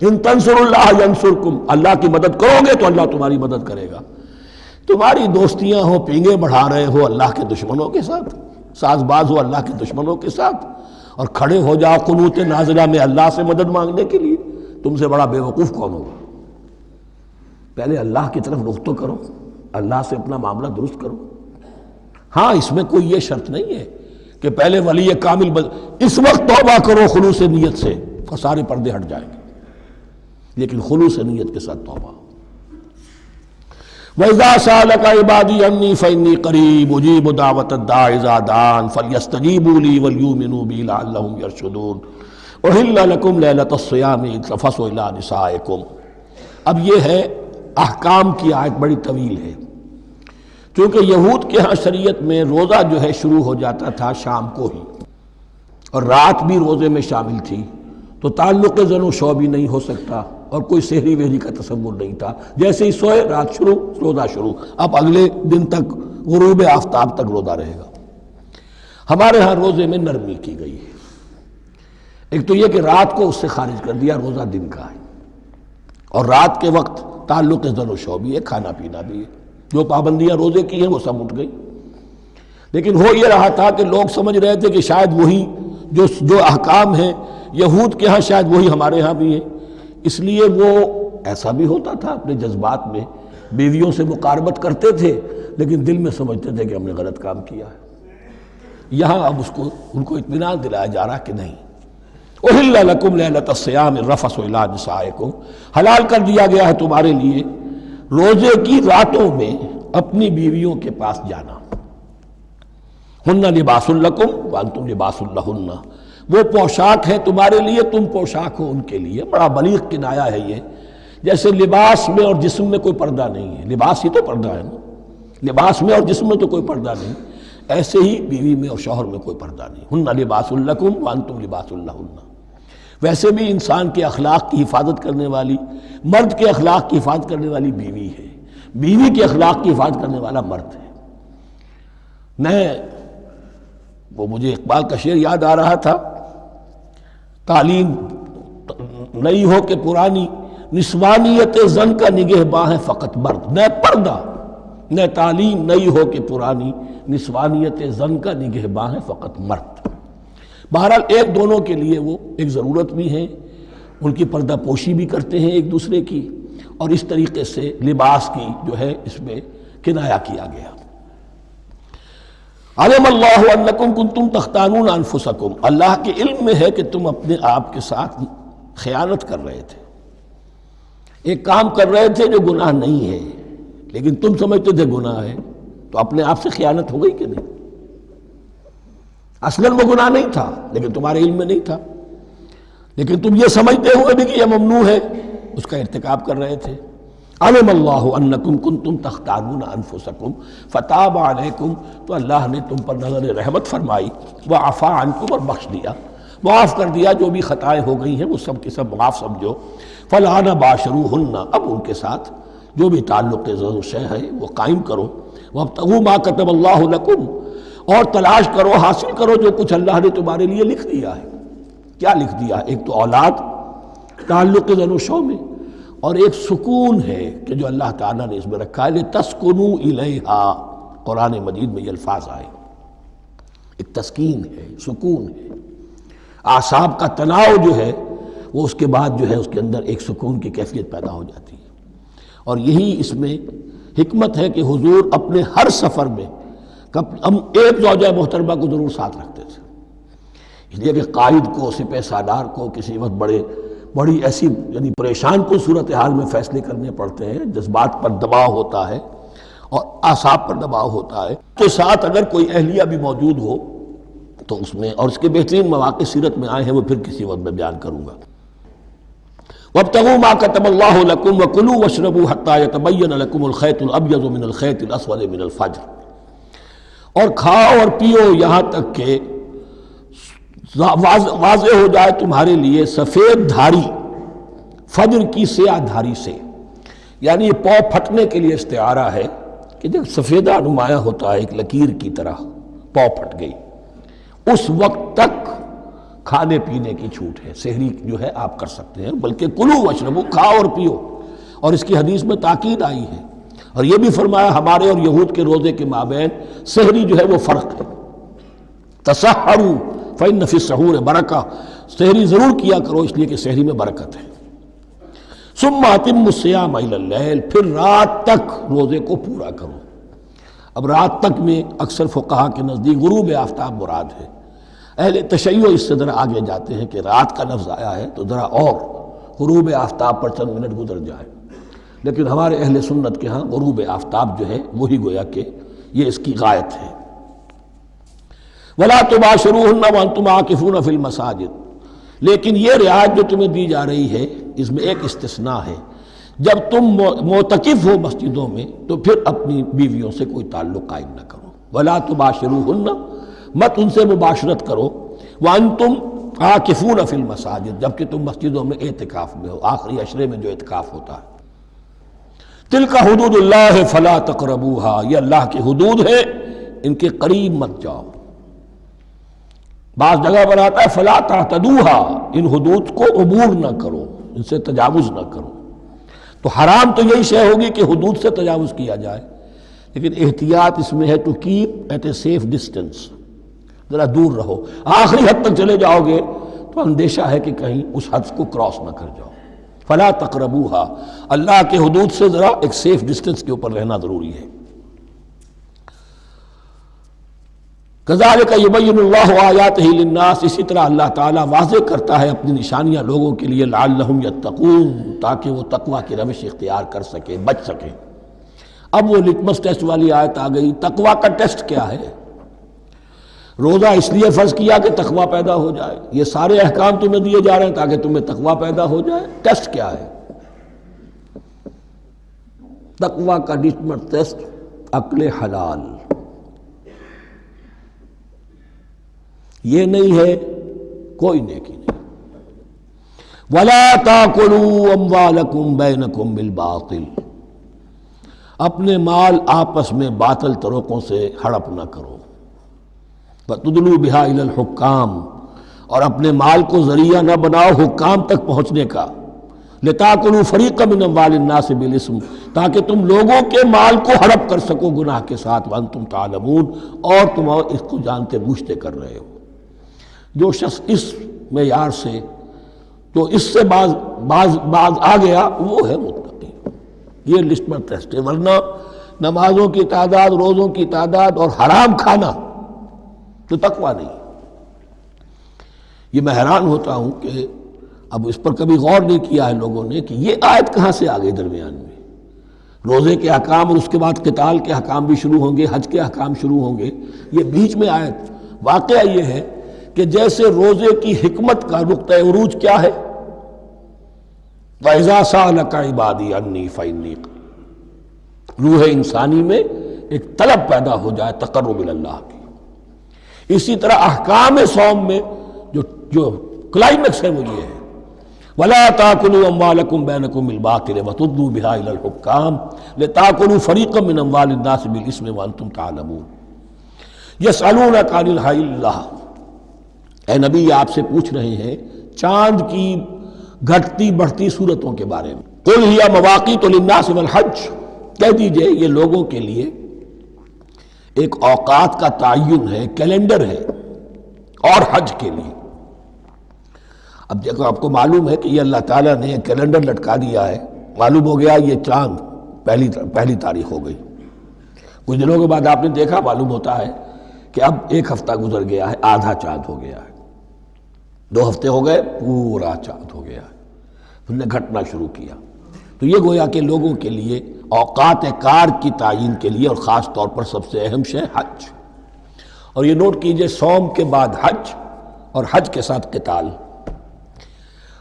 ان تنصر اللہ ینصرکم، اللہ کی مدد کرو گے تو اللہ تمہاری مدد کرے گا۔ تمہاری دوستیاں ہو، پینگے بڑھا رہے ہو اللہ کے دشمنوں کے ساتھ، ساز باز ہو اللہ کے دشمنوں کے ساتھ، اور کھڑے ہو جاؤ قنوت نازلہ میں اللہ سے مدد مانگنے کے لیے، تم سے بڑا بے وقوف کون ہوگا؟ پہلے اللہ کی طرف رخ تو کرو، اللہ سے اپنا معاملہ درست کرو۔ ہاں اس میں کوئی یہ شرط نہیں ہے کہ پہلے ولی کامل اس وقت توبہ کرو خلوص نیت سے اور سارے پردے ہٹ جائیں گے، لیکن خلوص نیت کے ساتھ توبہ۔ وَإِذَا سَأَلَكَ عِبَادِي عَنِّي فَإِنِّي قَرِيبٌ أُجِيبُ دَعْوَةَ الدَّاعِ إِذَا دَعَانِ فَلْيَسْتَجِيبُوا لِي وَلْيُؤْمِنُوا بِي لَعَلَّهُمْ يَرْشُدُونَ أُحِلَّ لَكُمْ لَيْلَةَ الصِّيَامِ الرَّفَثُ إِلَىٰ نِسَائِكُمْ۔ اب یہ ہے احکام کی آیت، بڑی طویل ہے، چونکہ یہود کے ہاں شریعت میں روزہ جو ہے شروع ہو جاتا تھا شام کو ہی، اور رات بھی روزے میں شامل تھی، تو تعلق زن و شو بھی نہیں ہو سکتا، اور کوئی سحری وحری کا تصور نہیں تھا، جیسے ہی سوئے رات شروع روزہ شروع، اب اگلے دن تک غروب آفتاب تک روزہ رہے گا۔ ہمارے ہاں روزے میں نرمی کی گئی ہے، ایک تو یہ کہ رات کو اس سے خارج کر دیا، روزہ دن کا ہے، اور رات کے وقت تعلق زن و شو بھی ہے، کھانا پینا بھی ہے، جو پابندیاں روزے کی ہیں وہ سب اٹھ گئی۔ لیکن ہو یہ رہا تھا کہ لوگ سمجھ رہے تھے کہ شاید وہی جو احکام ہیں یہود کے ہاں شاید وہی ہمارے ہاں بھی ہیں، اس لیے وہ ایسا بھی ہوتا تھا اپنے جذبات میں بیویوں سے مقاربت کرتے تھے، لیکن دل میں سمجھتے تھے کہ ہم نے غلط کام کیا ہے۔ یہاں اب ان کو اطمینان دلایا جا رہا کہ نہیں، احل لکم لیلۃ الصیام الرفث الی نسائکم، حلال کر دیا گیا ہے تمہارے لیے روزے کی راتوں میں اپنی بیویوں کے پاس جانا۔ ہن لباس لکم وانتم لباس لہن، وہ پوشاک ہے تمہارے لیے، تم پوشاک ہو ان کے لیے۔ بڑا بلیغ کنایا ہے یہ، جیسے لباس میں اور جسم میں کوئی پردہ نہیں ہے، لباس ہی تو پردہ ہے نا، لباس میں اور جسم میں تو کوئی پردہ نہیں، ایسے ہی بیوی میں اور شوہر میں کوئی پردہ نہیں۔ ہن لباس لکم وانتم لباس لہن۔ ویسے بھی انسان کے اخلاق کی حفاظت کرنے والی، مرد کے اخلاق کی حفاظت کرنے والی بیوی ہے، بیوی کے اخلاق کی حفاظت کرنے والا مرد ہے۔ وہ مجھے اقبال کا شعر یاد آ رہا تھا، تعلیم نئی ہو کہ پرانی، نسوانیت زن کا نگہباں ہے فقط مرد، نہ پردہ نہ تعلیم نئی ہو کہ پرانی، نسوانیت زن کا نگہباں ہے فقط مرد۔ بہرحال ایک دونوں کے لیے وہ ایک ضرورت بھی ہے، ان کی پردہ پوشی بھی کرتے ہیں ایک دوسرے کی، اور اس طریقے سے لباس کی جو ہے اس میں کنایا کیا گیا۔ علم اللہ انکم کنتم تختانون انفسکم، اللہ کے علم میں ہے کہ تم اپنے آپ کے ساتھ خیانت کر رہے تھے، ایک کام کر رہے تھے جو گناہ نہیں ہے، لیکن تم سمجھتے تھے گناہ ہے، تو اپنے آپ سے خیانت ہو گئی کہ نہیں؟ اصلاً وہ گناہ نہیں تھا لیکن تمہارے علم میں نہیں تھا، لیکن تم یہ سمجھتے ہوئے بھی کہ یہ ممنوع ہے، اس کا ارتکاب کر رہے تھے۔ علم اللہ انکم کنتم تختانون انفسکم فتاب علیکم، تو اللہ نے تم پر نظر رحمت فرمائی، وعفا عنکم، اور بخش دیا، معاف کر دیا، جو بھی خطائیں ہو گئی ہیں وہ سب کے سب معاف سمجھو۔ فالآن باشروہن، اب ان کے ساتھ جو بھی تعلق زو شے ہے وہ قائم کرو، وابتغوا ما کتب اللہ لکم، اور تلاش کرو، حاصل کرو جو کچھ اللہ نے تمہارے لیے لکھ دیا ہے۔ کیا لکھ دیا ہے؟ ایک تو اولاد تعلق زن و شو میں، اور ایک سکون ہے کہ جو اللہ تعالیٰ نے اس میں رکھا ہے، لِتَسْكُنُوا إِلَيْهَا، قرآن مجید میں یہ الفاظ آئے، ایک تسکین ہے، سکون ہے، اعصاب کا تناؤ جو ہے وہ اس کے بعد جو ہے اس کے اندر ایک سکون کی کیفیت پیدا ہو جاتی ہے۔ اور یہی اس میں حکمت ہے کہ حضور اپنے ہر سفر میں ہم ایک زوجہ محترمہ کو ضرور ساتھ رکھتے تھے، اس لیے کہ قائد کو، سپہ سالار کو کسی وقت بڑی ایسی یعنی پریشان کن صورتحال میں فیصلے کرنے پڑتے ہیں، جذبات پر دباؤ ہوتا ہے اور اعصاب پر دباؤ ہوتا ہے، تو ساتھ اگر کوئی اہلیہ بھی موجود ہو تو اس میں اور اس کے بہترین مواقع سیرت میں آئے ہیں، وہ پھر کسی وقت میں بیان کروں گا۔ وَابْتَغُوا مَا كَتَبَ اللَّهُ لَكُمْ وَكُلُوا وَاشْرَبُوا حَتَّى يَتَبَيَّنَ لَكُمُ الْخَيْطُ الْأَبْيَضُ مِنَ الْخَيْطِ الْأَسْوَدِ مِنَ الْفَجْرِ، اور کھاؤ اور پیو یہاں تک کہ واضح ہو جائے تمہارے لیے سفید دھاری فجر کی سیاہ دھاری سے۔ یعنی یہ پاؤں پھٹنے کے لیے استعارہ ہے کہ جب سفیدہ نمایاں ہوتا ہے ایک لکیر کی طرح، پاؤں پھٹ گئی، اس وقت تک کھانے پینے کی چھوٹ ہے، سحری جو ہے آپ کر سکتے ہیں، بلکہ کلو واشربو، کھاؤ اور پیو۔ اور اس کی حدیث میں تاکید آئی ہے، اور یہ بھی فرمایا ہمارے اور یہود کے روزے کے مابین سحری جو ہے وہ فرق ہے۔ تسحروا فإن فی السحور برکہ، سحری ضرور کیا کرو اس لیے کہ سحری میں برکت ہے۔ ثم اتموا الصیام الی اللیل، پھر رات تک روزے کو پورا کرو۔ اب رات تک میں اکثر فقہا کے نزدیک غروب آفتاب مراد ہے، اہل تشیع اس سے ذرا آگے جاتے ہیں کہ رات کا لفظ آیا ہے تو ذرا اور غروب آفتاب پر چند منٹ گزر جائے، لیکن ہمارے اہل سنت کے ہاں غروب آفتاب جو ہے وہی گویا کہ یہ اس کی غایت ہے۔ وَلَا تُبَاشِرُوهُنَّ وَأَنْتُمْ عَاكِفُونَ فِي الْمَسَاجِدِ، لیکن یہ رعایت جو تمہیں دی جا رہی ہے اس میں ایک استثناء ہے، جب تم معتکف ہو مسجدوں میں تو پھر اپنی بیویوں سے کوئی تعلق قائم نہ کرو۔ وَلَا تُبَاشِرُوهُنَّ، مت ان سے مباشرت کرو، وَأَنْتُمْ عَاكِفُونَ فِي الْمَسَاجِدِ، جبکہ تم مسجدوں میں اعتکاف میں ہو، آخری عشرے میں جو اعتکاف ہوتا ہے۔ تِلْكَ حُدُودُ اللَّهِ فَلَا تَقْرَبُوهَا، یہ اللہ کی حدود ہے، ان کے قریب مت جاؤ۔ بعض جگہ پر آتا ہے فلا تعتدوها، ان حدود کو عبور نہ کرو، ان سے تجاوز نہ کرو۔ تو حرام تو یہی شے ہوگی کہ حدود سے تجاوز کیا جائے، لیکن احتیاط اس میں ہے to keep at a safe distance, ذرا دور رہو۔ آخری حد تک چلے جاؤ گے تو اندیشہ ہے کہ کہیں اس حد کو کراس نہ کر جاؤ۔ فلا تقربوها، اللہ کے حدود سے ذرا ایک سیف ڈسٹینس کے اوپر رہنا ضروری ہے۔ کذالک یبین اللہ آیاتہ للناس، اسی طرح اللہ تعالیٰ واضح کرتا ہے اپنی نشانیاں لوگوں کے لیے، لعلہم یتقون، تاکہ وہ تقوی کی روش اختیار کر سکیں، بچ سکیں۔ اب وہ لٹمس ٹیسٹ والی آیت آ گئی، تقوی کا ٹیسٹ کیا ہے؟ روزہ اس لیے فرض کیا کہ تقوی پیدا ہو جائے، یہ سارے احکام تمہیں دیے جا رہے ہیں تاکہ تمہیں تقوی پیدا ہو جائے۔ ٹیسٹ کیا ہے؟ تقوی کا لٹمس ٹیسٹ عقل حلال، یہ نہیں ہے کوئی نیکی نہیں۔ وَلَا تَأْكُلُوا أَمْوَالَكُمْ بَيْنَكُمْ بِالْبَاطِلِ، اپنے مال آپس میں باطل طریقوں سے ہڑپ نہ کرو۔ وَتُدْلُوا بِهَا إِلَى الْحُكَّامِ، اور اپنے مال کو ذریعہ نہ بناؤ حکام تک پہنچنے کا۔ لِتَأْكُلُوا فَرِيقًا مِنْ أَمْوَالِ النَّاسِ بِالْإِثْمِ، تاکہ تم لوگوں کے مال کو ہڑپ کر سکو گناہ کے ساتھ، وَأَنْتُمْ تَعْلَمُونَ، اور تم اس کو جانتے بوجھتے کر رہے ہو۔ جو شخص اس معیار سے تو اس سے باز آ گیا وہ ہے متقی۔ یہ لسٹ میں ٹیسٹ ہے، ورنہ نمازوں کی تعداد، روزوں کی تعداد اور حرام کھانا تو تقویٰ نہیں۔ یہ میں حیران ہوتا ہوں کہ اب اس پر کبھی غور نہیں کیا ہے لوگوں نے کہ یہ آیت کہاں سے آ گئی درمیان میں۔ روزے کے احکام اور اس کے بعد قتال کے احکام بھی شروع ہوں گے، حج کے احکام شروع ہوں گے، یہ بیچ میں آیت۔ واقعہ یہ ہے کہ جیسے روزے کی حکمت کا نقطہ عروج کیا ہے، وَإِذَا سَأَلَكَ عِبَادِي عَنِّي فَإِنِّي قَرِيبٌ، روح انسانی میں ایک طلب پیدا ہو جائے تقرب اللہ کی۔ اسی طرح احکام صوم میں جو کلائمیکس ہے وہ یہ ہے، وَلَا تَأْكُلُوا أَمْوَالَكُمْ بَيْنَكُمْ بِالْبَاطِلِ وَتُدْلُوا بِهَا إِلَى الْحُكَّامِ لِتَأْكُلُوا فَرِيقًا مِنْ أَمْوَالِ النَّاسِ بِالْإِثْمِ وَأَنْتُمْ تَعْلَمُونَ۔ يَسْأَلُونَكَ عَنِ الْأَهِلَّةِ، اے نبی یہ آپ سے پوچھ رہے ہیں چاند کی گھٹتی بڑھتی صورتوں کے بارے میں۔ قُلْ هِيَ مَوَاقِيتُ لِلنَّاسِ وَالْحَجِّ، کہہ دیجئے یہ لوگوں کے لیے ایک اوقات کا تعین ہے، کیلنڈر ہے، اور حج کے لیے۔ اب دیکھو آپ کو معلوم ہے کہ یہ اللہ تعالیٰ نے کیلنڈر لٹکا دیا ہے، معلوم ہو گیا یہ چاند پہلی تاریخ ہو گئی، کچھ دنوں کے بعد آپ نے دیکھا معلوم ہوتا ہے کہ اب ایک ہفتہ گزر گیا ہے، آدھا چاند ہو گیا ہے، 2 ہفتے ہو گئے، پورا چاند ہو گیا ہے، پھر نے گھٹنا شروع کیا۔ تو یہ گویا کہ لوگوں کے لیے اوقات کار کی تعین کے لیے، اور خاص طور پر سب سے اہم شے حج، اور یہ نوٹ کیجئے، صوم کے بعد حج اور حج کے ساتھ قتال۔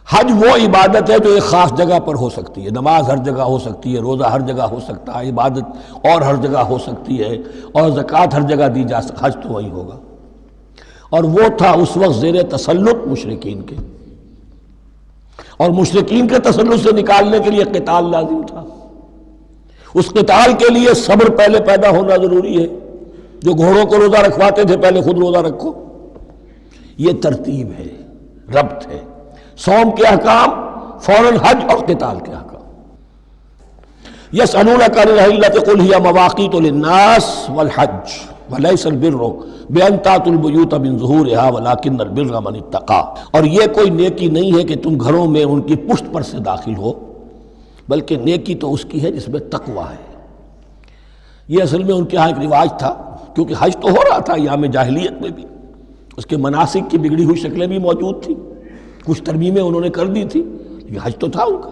حج وہ عبادت ہے جو ایک خاص جگہ پر ہو سکتی ہے، نماز ہر جگہ ہو سکتی ہے، روزہ ہر جگہ ہو سکتا ہے، عبادت اور ہر جگہ ہو سکتی ہے، اور زکوٰۃ ہر جگہ دی جا سکتی، حج تو وہی ہوگا۔ اور وہ تھا اس وقت زیر تسلط مشرکین کے، اور مشرکین کے تسلط سے نکالنے کے لیے قتال لازم تھا۔ اس قتال کے لیے صبر پہلے پیدا ہونا ضروری ہے۔ جو گھوڑوں کو روزہ رکھواتے تھے پہلے خود روزہ رکھو، یہ ترتیب ہے، ربط ہے۔ صوم کے احکام فوراً حج اور قتال کے احکام۔ یسألونک عن الأہلة قل هی مواقیت للناس والحج ولیس البر بأن تأتوا البیوت من ظہورها ولکن البر من اتقى۔ اور یہ کوئی نیکی نہیں ہے کہ تم گھروں میں ان کی پشت پر سے داخل ہو، بلکہ نیکی تو اس کی ہے جس میں تقوی ہے۔ یہ اصل میں ان کے ہاں ایک رواج تھا، کیونکہ حج تو ہو رہا تھا ایام جاہلیت میں بھی، اس کے مناسک کی بگڑی ہوئی شکلیں بھی موجود تھیں، کچھ ترمیمیں انہوں نے کر دی تھی، لیکن حج تو تھا ان کا۔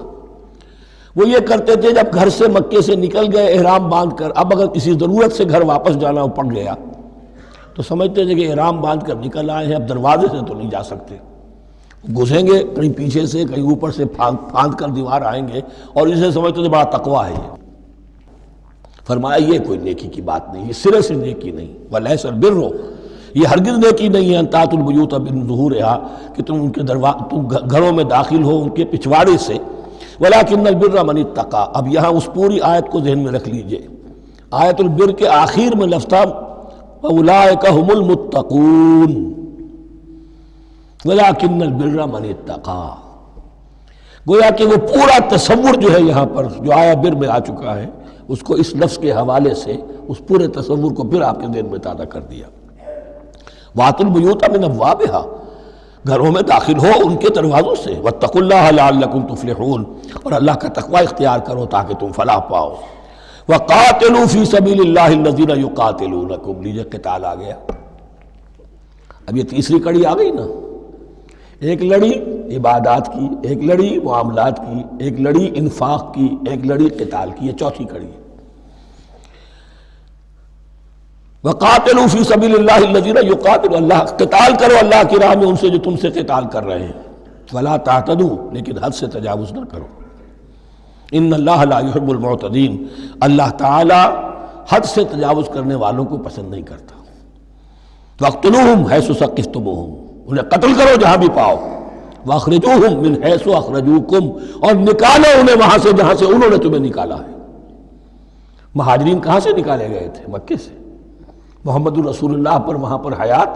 وہ یہ کرتے تھے جب گھر سے مکے سے نکل گئے احرام باندھ کر، اب اگر کسی ضرورت سے گھر واپس جانا پڑ گیا تو سمجھتے تھے کہ احرام باندھ کر نکل آئے ہیں، اب دروازے سے تو نہیں جا سکتے، گھسیں گے کہیں پیچھے سے کہیں اوپر سے پھاند کر دیوار آئیں گے، اور اسے سمجھتے تھے بڑا تقویٰ ہے یہ۔ فرمایا یہ کوئی نیکی کی بات نہیں، یہ سرے سے نیکی نہیں۔ ولیس البر، یہ ہرگز نیکی نہیں ہے ان تأتوا البیوت من ظہورها کہ تم ان کے تم گھروں میں داخل ہو ان کے پچھواڑے سے، ولکن البر من اتقى۔ اب یہاں اس پوری آیت کو ذہن میں رکھ لیجئے، آیت البر کے آخر میں لفظ تھا اولئک هم المتقون ولکن البر من اتقى۔ گویا کہ وہ پورا تصور جو ہے یہاں پر جو آیا بر میں آ چکا ہے، اس کو اس لفظ کے حوالے سے اس پورے تصور کو پھر آپ کے ذہن میں تازہ کر دیا۔ وَأْتُوا الْبُيُوتَ مِنْ أَبْوَابِهَا، گھروں میں داخل ہو ان کے دروازوں سے، وَاتَّقُوا اللَّهَ لَعَلَّكُمْ تُفْلِحُونَ، اور اللہ کا تقوی اختیار کرو تاکہ تم فلاح پاؤ۔ وَقَاتِلُوا فِي سَبِيلِ اللَّهِ الَّذِينَ يُقَاتِلُونَكُمْ، لیجئے قتال آ گیا۔ اب یہ تیسری کڑی آ گئی نا، ایک لڑی عبادات کی، ایک لڑی معاملات کی، ایک لڑی انفاق کی، ایک لڑی قتال کی، یہ چوتھی کڑی ہے۔ وَقَاتِلُوا فِي سَبِيلِ اللَّهِ الَّذِينَ يُقَاتِلُونَ، اللہ قتال کرو اللہ کی راہ میں ان سے جو تم سے قتال کر رہے ہیں۔ وَلَا تَعْتَدُوا، لیکن حد سے تجاوز نہ کرو۔ ان اللہ لا يحب المعتدین، اللہ تعالی حد سے تجاوز کرنے والوں کو پسند نہیں کرتا۔ وَاقْتُلُوهُمْ حَيْثُ ثَقِفْتُمُوهُمْ، انہیں قتل کرو جہاں بھی پاؤ۔ وَأَخْرِجُوهُمْ مِنْ حَيْثُ أَخْرَجُوكُمْ، اور نکالو انہیں وہاں سے جہاں سے انہوں نے تمہیں نکالا ہے۔ مہاجرین کہاں سے نکالے گئے تھے؟ مکے سے۔ محمد الرسول اللہ پر وہاں پر حیات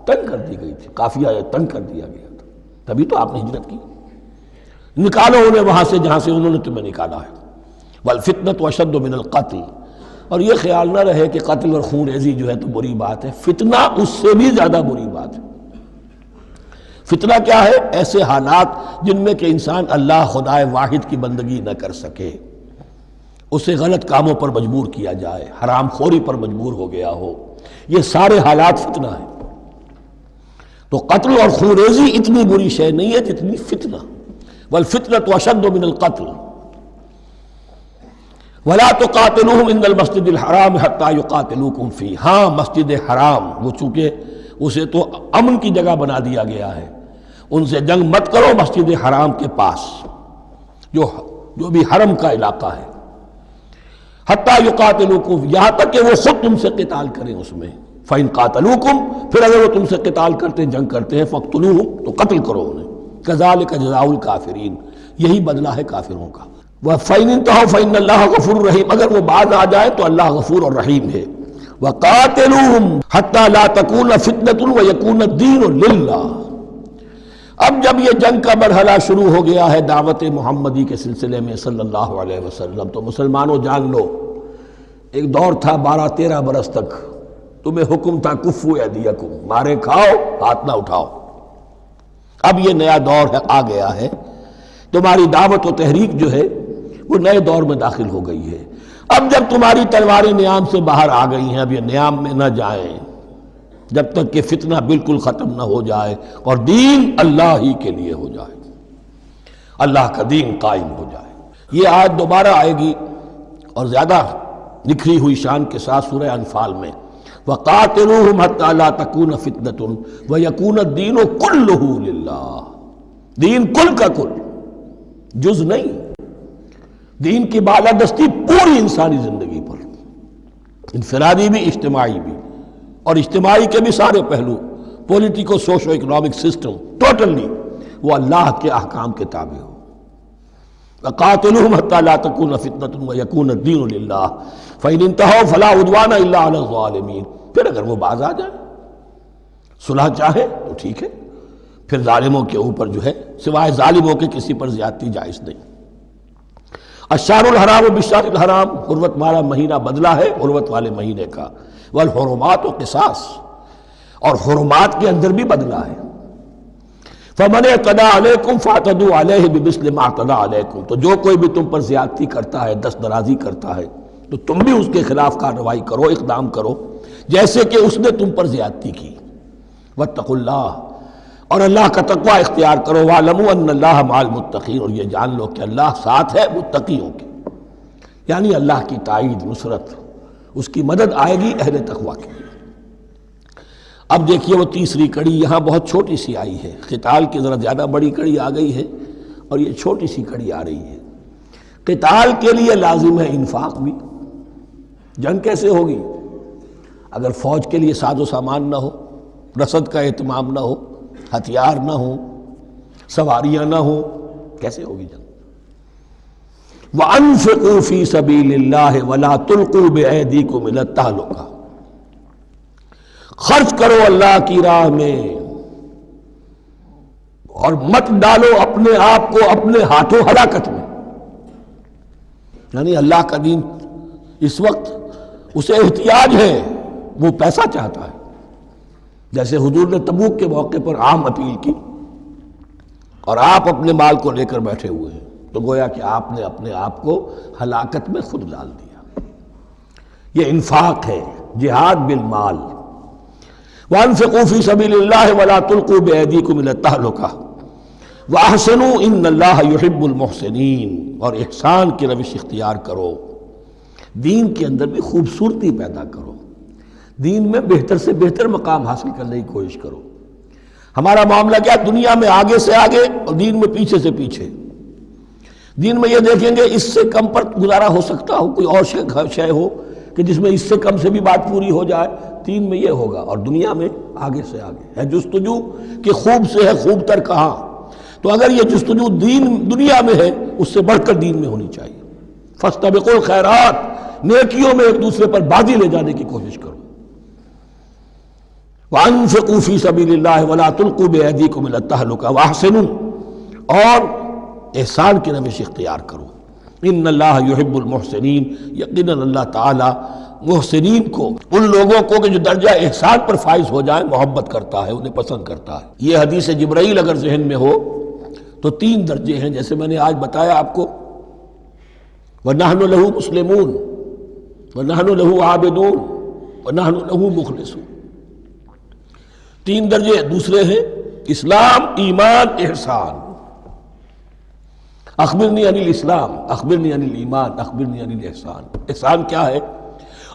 تنگ کر دی گئی تھی، قافیہ تنگ کر دیا گیا تھا، تبھی تو آپ نے ہجرت کی۔ نکالو انہیں وہاں سے جہاں سے انہوں نے تمہیں نکالا ہے۔ والفتنة اشد من القتل، اور یہ خیال نہ رہے کہ قتل اور خون ریزی جو ہے تو بری بات ہے، فتنہ اس سے بھی زیادہ بری بات ہے۔ فتنہ کیا ہے؟ ایسے حالات جن میں کہ انسان اللہ خدائے واحد کی بندگی نہ کر سکے، اسے غلط کاموں پر مجبور کیا جائے، حرام خوری پر مجبور ہو گیا ہو، یہ سارے حالات فتنہ ہیں۔ تو قتل اور خون ریزی اتنی بری شے نہیں ہے جتنی فتنہ۔ والفتنة اشد من القتل ولا تقاتلوهم عند المسجد الحرام حتى يقاتلوكم فيه، ہاں مسجد حرام وہ چونکہ اسے تو امن کی جگہ بنا دیا گیا ہے، ان سے جنگ مت کرو مسجد حرام کے پاس جو بھی حرم کا علاقہ ہے، حتیٰ یقاتلوکم، یہاں تک کہ وہ خود تم سے قتال کریں اس میں۔ فَإِن قَاتَلُوكُمْ، پھر اگر وہ تم سے قتال کرتے جنگ کرتے ہیں، فَاقْتُلُوهُمْ، تو قتل کرو انہیں۔ كَذَلِكَ جَزَاءُ الْكَافِرِينَ، یہی بدلہ ہے کافروں کا۔ وَفَإِنِ انْتَهَوْا فَإِنَّ اللَّهَ غَفُورٌ رَحِيمٌ، اگر وہ بعد آ جائے تو اللہ غفور اور رحیم ہے۔ وَقَاتِلُوهُمْ حَتَّى لَا تَكُونَ فِتْنَةٌ وَيَكُونَ الدِّينُ لِلَّهِ۔ اب جب یہ جنگ کا مرحلہ شروع ہو گیا ہے دعوت محمدی کے سلسلے میں صلی اللہ علیہ وسلم، تو مسلمانوں جان لو، ایک دور تھا 12-13 برس تک تمہیں حکم تھا کفو ایدیکم، مارے کھاؤ ہاتھ نہ اٹھاؤ۔ اب یہ نیا دور آ گیا ہے، تمہاری دعوت و تحریک جو ہے وہ نئے دور میں داخل ہو گئی ہے۔ اب جب تمہاری تلواریں نیام سے باہر آ گئی ہیں، اب یہ نیام میں نہ جائیں جب تک کہ فتنہ بالکل ختم نہ ہو جائے اور دین اللہ ہی کے لیے ہو جائے، اللہ کا دین قائم ہو جائے۔ یہ آیت دوبارہ آئے گی اور زیادہ نکھری ہوئی شان کے ساتھ سورہ انفال میں، وَقَاتِلُوهُمْ حَتَّى لَا تَكُونَ فِتْنَةٌ وَيَكُونَ الدِّينُ كُلُّهُ لِلَّهِ، دین کل کا کل، جز نہیں، دین کی بالادستی پوری انسانی زندگی پر، انفرادی بھی اجتماعی بھی، اور اجتماعی کے بھی سارے پہلو، politico socio economic system totally وہ اللہ کے احکام کے تابع ہو۔ وَقَاتِلُوهُمْ حَتَّى لَا تَكُونَ فِتْنَةٌ وَيَكُونَ الدِّينُ لِلَّهِ فَإِنِ انْتَهَوْا فَلَا عُدْوَانَ إِلَّا عَلَى الظَّالِمِينَ، پھر اگر وہ باز آ جائے، صلح چاہے تو ٹھیک ہے، پھر ظالموں کے اوپر جو ہے سوائے ظالموں کے کسی پر زیادتی جائز نہیں۔ الشہر الحرام بالشہر الحرام، حرمت والا مہینہ بدلہ ہے حرمت والے مہینے کا، والحرمات قصاص، اور حرمات کے اندر بھی بدلہ ہے۔ فَمَنِ اعْتَدَىٰ عَلَيْكُمْ فَاعْتَدُوا عَلَيْهِ بِمِثْلِ مَا اعْتَدَىٰ عَلَيْكُمْ، تو جو کوئی بھی تم پر زیادتی کرتا ہے، دست درازی کرتا ہے، تو تم بھی اس کے خلاف کارروائی کرو، اقدام کرو جیسے کہ اس نے تم پر زیادتی کی۔ وَاتَّقُوا اللَّهَ، اور اللہ کا تقوی اختیار کرو، وَاعْلَمُوا أَنَّ اللَّهَ مَعَ الْمُتَّقِينَ، اور یہ جان لو کہ اللہ ساتھ ہے متقیوں کے، یعنی اللہ کی تائید، نصرت، اس کی مدد آئے گی اہل تقوی کے۔ اب دیکھیے وہ تیسری کڑی یہاں بہت چھوٹی سی آئی ہے، قتال کی ذرا زیادہ بڑی کڑی آ گئی ہے اور یہ چھوٹی سی کڑی آ رہی ہے۔ قتال کے لیے لازم ہے انفاق بھی۔ جنگ کیسے ہوگی اگر فوج کے لیے ساز و سامان نہ ہو، رسد کا اہتمام نہ ہو، ہتھیار نہ ہو، سواریاں نہ ہو، کیسے ہوگی جنگ؟ وَأَنفِقُوا فِي سَبِيلِ اللَّهِ وَلَا تُلْقُوا بِأَيْدِيكُمْ إِلَى التَّهْلُكَةِ، خرچ کرو اللہ کی راہ میں اور مت ڈالو اپنے آپ کو اپنے ہاتھوں ہلاکت میں۔ یعنی اللہ کا دین اس وقت اسے احتیاج ہے، وہ پیسہ چاہتا ہے، جیسے حضور نے تبوک کے موقع پر عام اپیل کی اور آپ اپنے مال کو لے کر بیٹھے ہوئے ہیں، تو گویا کہ آپ نے اپنے آپ کو ہلاکت میں خود ڈال دیا۔ یہ انفاق ہے، جہاد بالمال۔ وَأَنفِقُوا فِي سَبِيلِ اللَّهِ وَلَا تُلْقُوا بِأَيْدِيكُمْ إِلَى التَّهْلُكَةِ وَأَحْسِنُوا إِنَّ اللَّهَ يُحِبُّ الْمُحْسِنِينَ، اور احسان کی روش اختیار کرو، دین کے اندر بھی خوبصورتی پیدا کرو، دین میں بہتر سے بہتر مقام حاصل کرنے کی کوشش کرو۔ ہمارا معاملہ کیا، دنیا میں آگے سے آگے اور دین میں پیچھے سے پیچھے۔ دین میں یہ دیکھیں گے اس سے کم پر گزارا ہو سکتا ہو، کوئی اور شے ہو کہ جس میں اس سے کم سے بھی بات پوری ہو جائے، دین میں یہ ہوگا، اور دنیا میں آگے سے آگے ہے جستجو کہ خوب سے ہے خوب تر کہاں۔ تو اگر یہ جستجو دنیا میں ہے، اس سے بڑھ کر دین میں ہونی چاہیے۔ فاستبقوا الخیرات، نیکیوں میں ایک دوسرے پر بازی لے جانے کی کوشش کرو۔ وَأَنفِقُوا فِي سَبِيلِ اللَّهِ وَلَا تُلْقُوا بِأَيْدِيكُمْ إِلَى التَّهْلُكَةِ وَأَحْسِنُوا، اور احسان کی روش اختیار کرو۔ ان اللہ یحب المحسنین، یقیناً اللہ تعالی محسنین کو، ان لوگوں کو کہ جو درجہ احسان پر فائز ہو جائیں، محبت کرتا ہے، انہیں پسند کرتا ہے۔ یہ حدیث جبرائیل اگر ذہن میں ہو تو 3 درجے ہیں، جیسے میں نے آج بتایا آپ کو، وَنَحْنُ لَهُ مُسْلِمُونَ وَنَحْنُ لَهُ عَابِدُونَ وَنَحْنُ لَهُ مُخْلِصُونَ۔ 3 درجے دوسرے ہیں، اسلام، ایمان، احسان۔ اخبرنی عن الاسلام، اخبرنی عن الایمان، اخبرنی عن الاحسان۔ احسان کیا ہے؟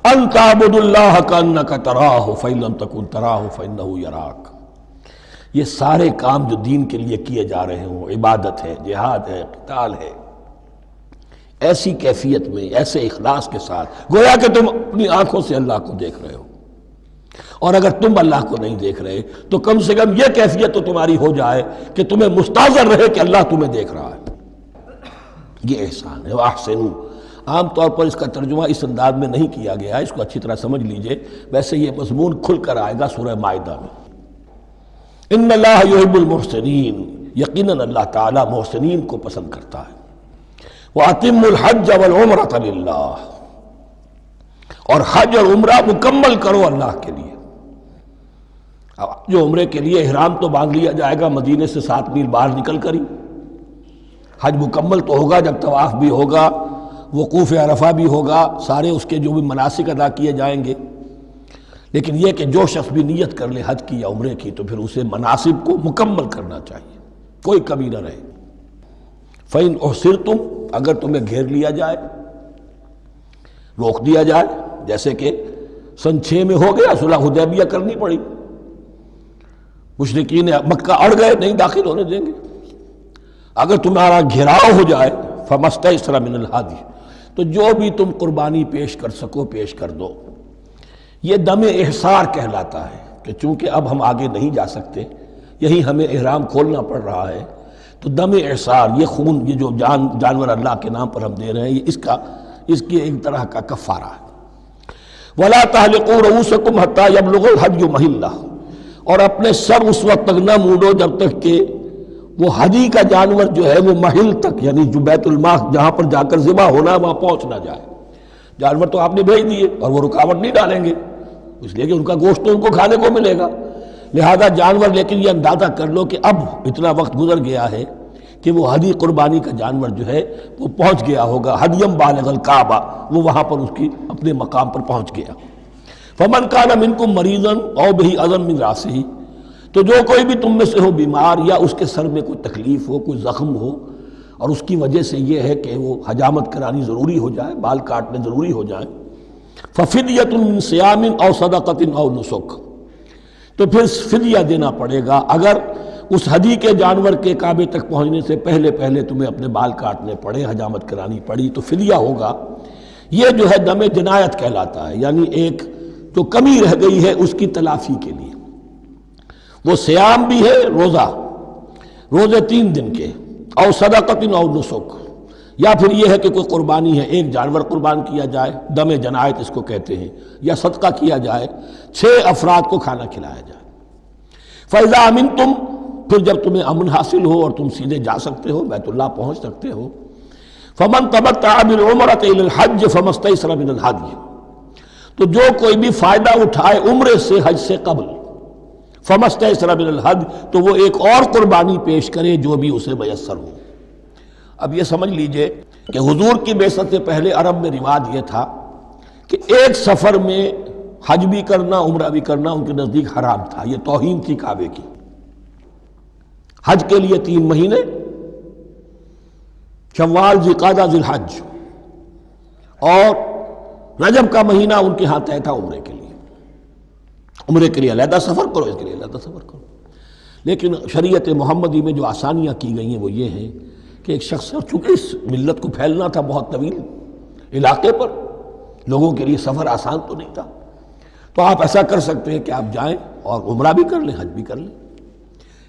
ان تعبد اللہ کانک تراہ فإن لم تکن تراہ فإنہ یراک۔ یہ سارے کام جو دین کے لیے کیے جا رہے ہوں، عبادت ہے، جہاد ہے، قتال ہے، ایسی کیفیت میں، ایسے اخلاص کے ساتھ، گویا کہ تم اپنی آنکھوں سے اللہ کو دیکھ رہے ہو، اور اگر تم اللہ کو نہیں دیکھ رہے تو کم سے کم یہ کیفیت تو تمہاری ہو جائے کہ تمہیں مستحضر رہے کہ اللہ تمہیں دیکھ رہا ہے۔ یہ احسان ہے۔ وَأَحْسِنُوا، عام طور پر اس کا ترجمہ اس انداز میں نہیں کیا گیا ہے، اس کو اچھی طرح سمجھ لیجئے، ویسے یہ مضمون کھل کر آئے گا سورہ مائدہ میں۔ ان اللہ یحب المحسنین، یقیناً اللہ تعالیٰ محسنین کو پسند کرتا ہے۔ وَأَتِمُّوا الْحَجَّ وَالْعُمْرَةَ لِلَّهِ، اور حج اور عمرہ مکمل کرو اللہ کے لیے۔ جو عمرے کے لیے احرام تو باندھ لیا جائے گا مدینے سے 7 میل باہر نکل کر ہی، حج مکمل تو ہوگا جب طواف بھی ہوگا، وقوف عرفہ بھی ہوگا، سارے اس کے جو بھی مناسک ادا کیے جائیں گے۔ لیکن یہ کہ جو شخص بھی نیت کر لے حج کی یا عمرے کی تو پھر اسے مناسب کو مکمل کرنا چاہیے، کوئی کمی نہ رہے۔ فَإِنْ أُحْصِرْتُمْ، اگر تمہیں گھیر لیا جائے، روک دیا جائے، جیسے کہ سن 6 میں ہو گیا، صلح حدیبیہ کرنی پڑی، مشرکین مکہ اڑ گئے، نہیں داخل ہونے دیں گے۔ اگر تمہارا گھیراؤ ہو جائے فَمَسْتَيْسَرَ مِنَ الْهَدْيِ، تو جو بھی تم قربانی پیش کر سکو پیش کر دو۔ یہ دم احصار کہلاتا ہے کہ چونکہ اب ہم آگے نہیں جا سکتے، یہی ہمیں احرام کھولنا پڑ رہا ہے، تو دم احصار، یہ خون، یہ جو جانور اللہ کے نام پر ہم دے رہے ہیں، یہ اس کی ایک طرح کا کفارہ ہے۔ وَلَا تَحْلِقُوا رُؤُوسَكُمْ حَتَّى يَبْلُغَ الْهَدْيُ مَحِلَّهُ، اور اپنے سر اس وقت تک نہ موڑو جب تک کہ وہ ہدی کا جانور جو ہے وہ محل تک، یعنی جو بیت الماء جہاں پر جا کر ذبح ہونا ہے وہاں پہنچ نہ جائے۔ جانور تو آپ نے بھیج دیے اور وہ رکاوٹ نہیں ڈالیں گے، اس لیے کہ ان کا گوشت تو ان کو کھانے کو ملے گا، لہذا جانور، لیکن یہ اندازہ کر لو کہ اب اتنا وقت گزر گیا ہے کہ وہ ہدی قربانی کا جانور جو ہے وہ پہنچ گیا ہوگا، ہدیم بالغ الکعبہ، وہ وہاں پر اس کی اپنے مقام پر پہنچ گیا۔ فمن کان منکم مریضا او بہ اذی من راسہ، تو جو کوئی بھی تم میں سے ہو بیمار یا اس کے سر میں کوئی تکلیف ہو، کوئی زخم ہو، اور اس کی وجہ سے یہ ہے کہ وہ حجامت کرانی ضروری ہو جائے، بال کاٹنے ضروری ہو جائے، ففدیۃ من صیام او صدقۃ او نسک، تو پھر فدیہ دینا پڑے گا۔ اگر اس ہدی کے جانور کے کعبے تک پہنچنے سے پہلے تمہیں اپنے بال کاٹنے پڑے، حجامت کرانی پڑی، تو فدیہ ہوگا۔ یہ جو ہے دم جنایت کہلاتا ہے، یعنی ایک جو کمی رہ گئی ہے اس کی تلافی کے لیے۔ وہ صیام بھی ہے، روزے 3 دن کے، او صدقۃ او نسک، یا پھر یہ ہے کہ کوئی قربانی ہے، ایک جانور قربان کیا جائے، دم جنایت اس کو کہتے ہیں، یا صدقہ کیا جائے، 6 افراد کو کھانا کھلایا جائے۔ فَإِذَا أَمِنْتُمْ، پھر جب تمہیں امن حاصل ہو اور تم سیدھے جا سکتے ہو، بیت اللہ پہنچ سکتے ہو، فَمَنْ تَمَتَّعَ بِالْعُمْرَةِ إِلَى الْحَجِّ فَمَا اسْتَيْسَرَ مِنَ الْهَدْيِ، تو جو کوئی بھی فائدہ اٹھائے عمرے سے، حج سے قبل، فَمَا اسْتَيْسَرَ مِنَ الْهَدْيِ، تو وہ ایک اور قربانی پیش کرے جو بھی اسے میسر ہو۔ اب یہ سمجھ لیجئے کہ حضور کی بعثت سے پہلے عرب میں رواج یہ تھا کہ ایک سفر میں حج بھی کرنا، عمرہ بھی کرنا ان کے نزدیک حرام تھا، یہ توہین تھی کعبے کی۔ حج کے لیے 3 مہینے، شوال، ذوالقعدہ، ذی الحج، اور رجب کا مہینہ ان کے ہاں طے تھا عمرے کے لیے۔ عمرے کے لیے علیحدہ سفر کرو، اس کے لیے علیحدہ سفر کرو۔ لیکن شریعت محمدی میں جو آسانیاں کی گئی ہیں وہ یہ ہیں کہ ایک شخص، اور چونکہ اس ملت کو پھیلنا تھا بہت طویل علاقے پر، لوگوں کے لیے سفر آسان تو نہیں تھا، تو آپ ایسا کر سکتے ہیں کہ آپ جائیں اور عمرہ بھی کر لیں، حج بھی کر لیں۔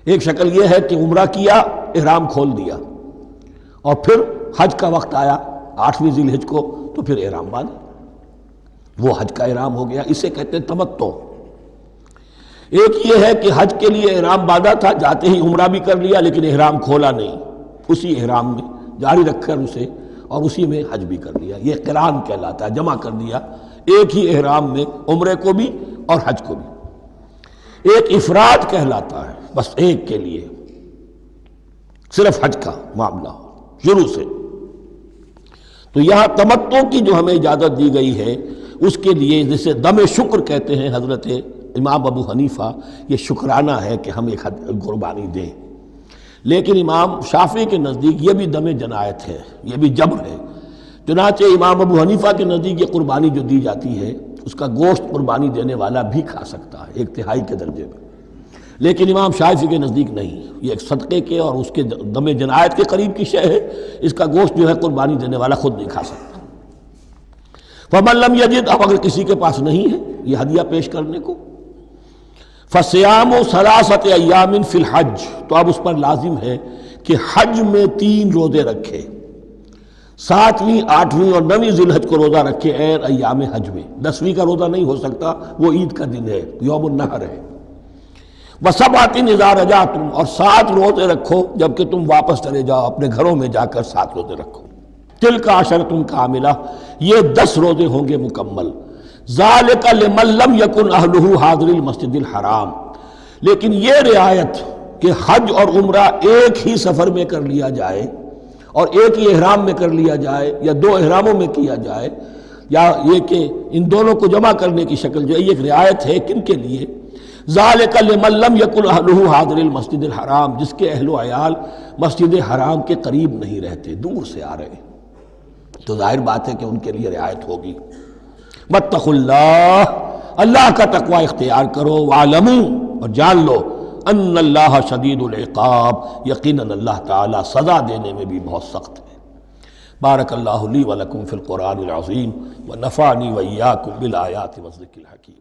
ایک شکل یہ ہے کہ عمرہ کیا، احرام کھول دیا، اور پھر حج کا وقت آیا 8ویں ذی الحج کو، تو پھر احرام باندھا، وہ حج کا احرام ہو گیا، اسے کہتے ہیں تمتع۔ ایک یہ ہے کہ حج کے لیے احرام باندھا تھا، جاتے ہی عمرہ بھی کر لیا لیکن احرام کھولا نہیں، اسی احرام میں جاری رکھ کر اسے، اور اسی میں حج بھی کر لیا، یہ قران کہلاتا ہے، جمع کر دیا ایک ہی احرام میں عمرے کو بھی اور حج کو بھی۔ ایک افراد کہلاتا ہے، بس ایک کے لیے صرف حج کا معاملہ ہو شروع سے۔ تو یہاں تمتع کی جو ہمیں اجازت دی گئی ہے اس کے لیے، جسے دم شکر کہتے ہیں حضرت امام ابو حنیفہ، یہ شکرانہ ہے کہ ہم ایک قربانی دیں۔ لیکن امام شافعی کے نزدیک یہ بھی دم جنایت ہے، یہ بھی جبر ہے، چنانچہ امام ابو حنیفہ کے نزدیک یہ قربانی جو دی جاتی ہے اس کا گوشت قربانی دینے والا بھی کھا سکتا ہے 1/3 کے درجے میں، لیکن امام شافعی کے نزدیک نہیں، یہ ایک صدقے کے اور اس کے دم جنایت کے قریب کی شے ہے، اس کا گوشت جو ہے قربانی دینے والا خود نہیں کھا سکتا۔ فَمَن لَّمْ يَجِدْ، اب اگر کسی کے پاس نہیں ہے یہ ہدیہ پیش کرنے کو، فَصِيَامُ ثَلَاثَةِ أَيَّامٍ فِي الْحَجِّ، تو اب اس پر لازم ہے کہ حج میں 3 روزے رکھے، 7ویں، 8ویں اور 9ویں ذی الحج کو روزہ رکھے، غیر ایام حج میں۔ 10ویں کا روزہ نہیں ہو سکتا، وہ عید کا دن ہے، یوم النحر ہے۔ وَسَبْعَةٍ إِذَا رَجَعْتُمْ، اور 7 روزے رکھو جب کہ تم واپس چلے جاؤ، اپنے گھروں میں جا کر 7 روزے رکھو۔ تِلْكَ عَشَرَةٌ كَامِلَةٌ، یہ 10 روزے ہوں گے مکمل۔ ذَلِكَ لِمَن لَّمْ يَكُنْ أَهْلُهُ حَاضِرِ الْمَسْجِدِ الْحَرَامِ، لیکن یہ رعایت کہ حج اور عمرہ ایک ہی سفر میں کر لیا جائے اور ایک ہی احرام میں کر لیا جائے یا 2 احراموں میں کیا جائے، یا یہ کہ ان دونوں کو جمع کرنے کی شکل جو ہے، یہ ایک رعایت ہے کن کے لیے؟ ذَلِكَ لِمَن لَّمْ يَكُنْ أَهْلُهُ حَاضِرِ الْمَسْجِدِ الْحَرَامِ، جس کے اہل و عیال مسجد حرام کے قریب نہیں رہتے، دور سے آ رہے ہیں، تو ظاہر بات ہے کہ ان کے لیے رعایت ہوگی۔ وَاتَّقُوا اللَّهَ، اللہ کا تقوی اختیار کرو، وَاعْلَمُوا، اور جان لو، ان اللہ شدید العقاب، یقیناً اللہ تعالیٰ سزا دینے میں بھی بہت سخت ہے۔ بارک اللہ لی ولکم فی القرآن العظیم ونفعنی وإیاکم بالآیات والذکر الحکیم۔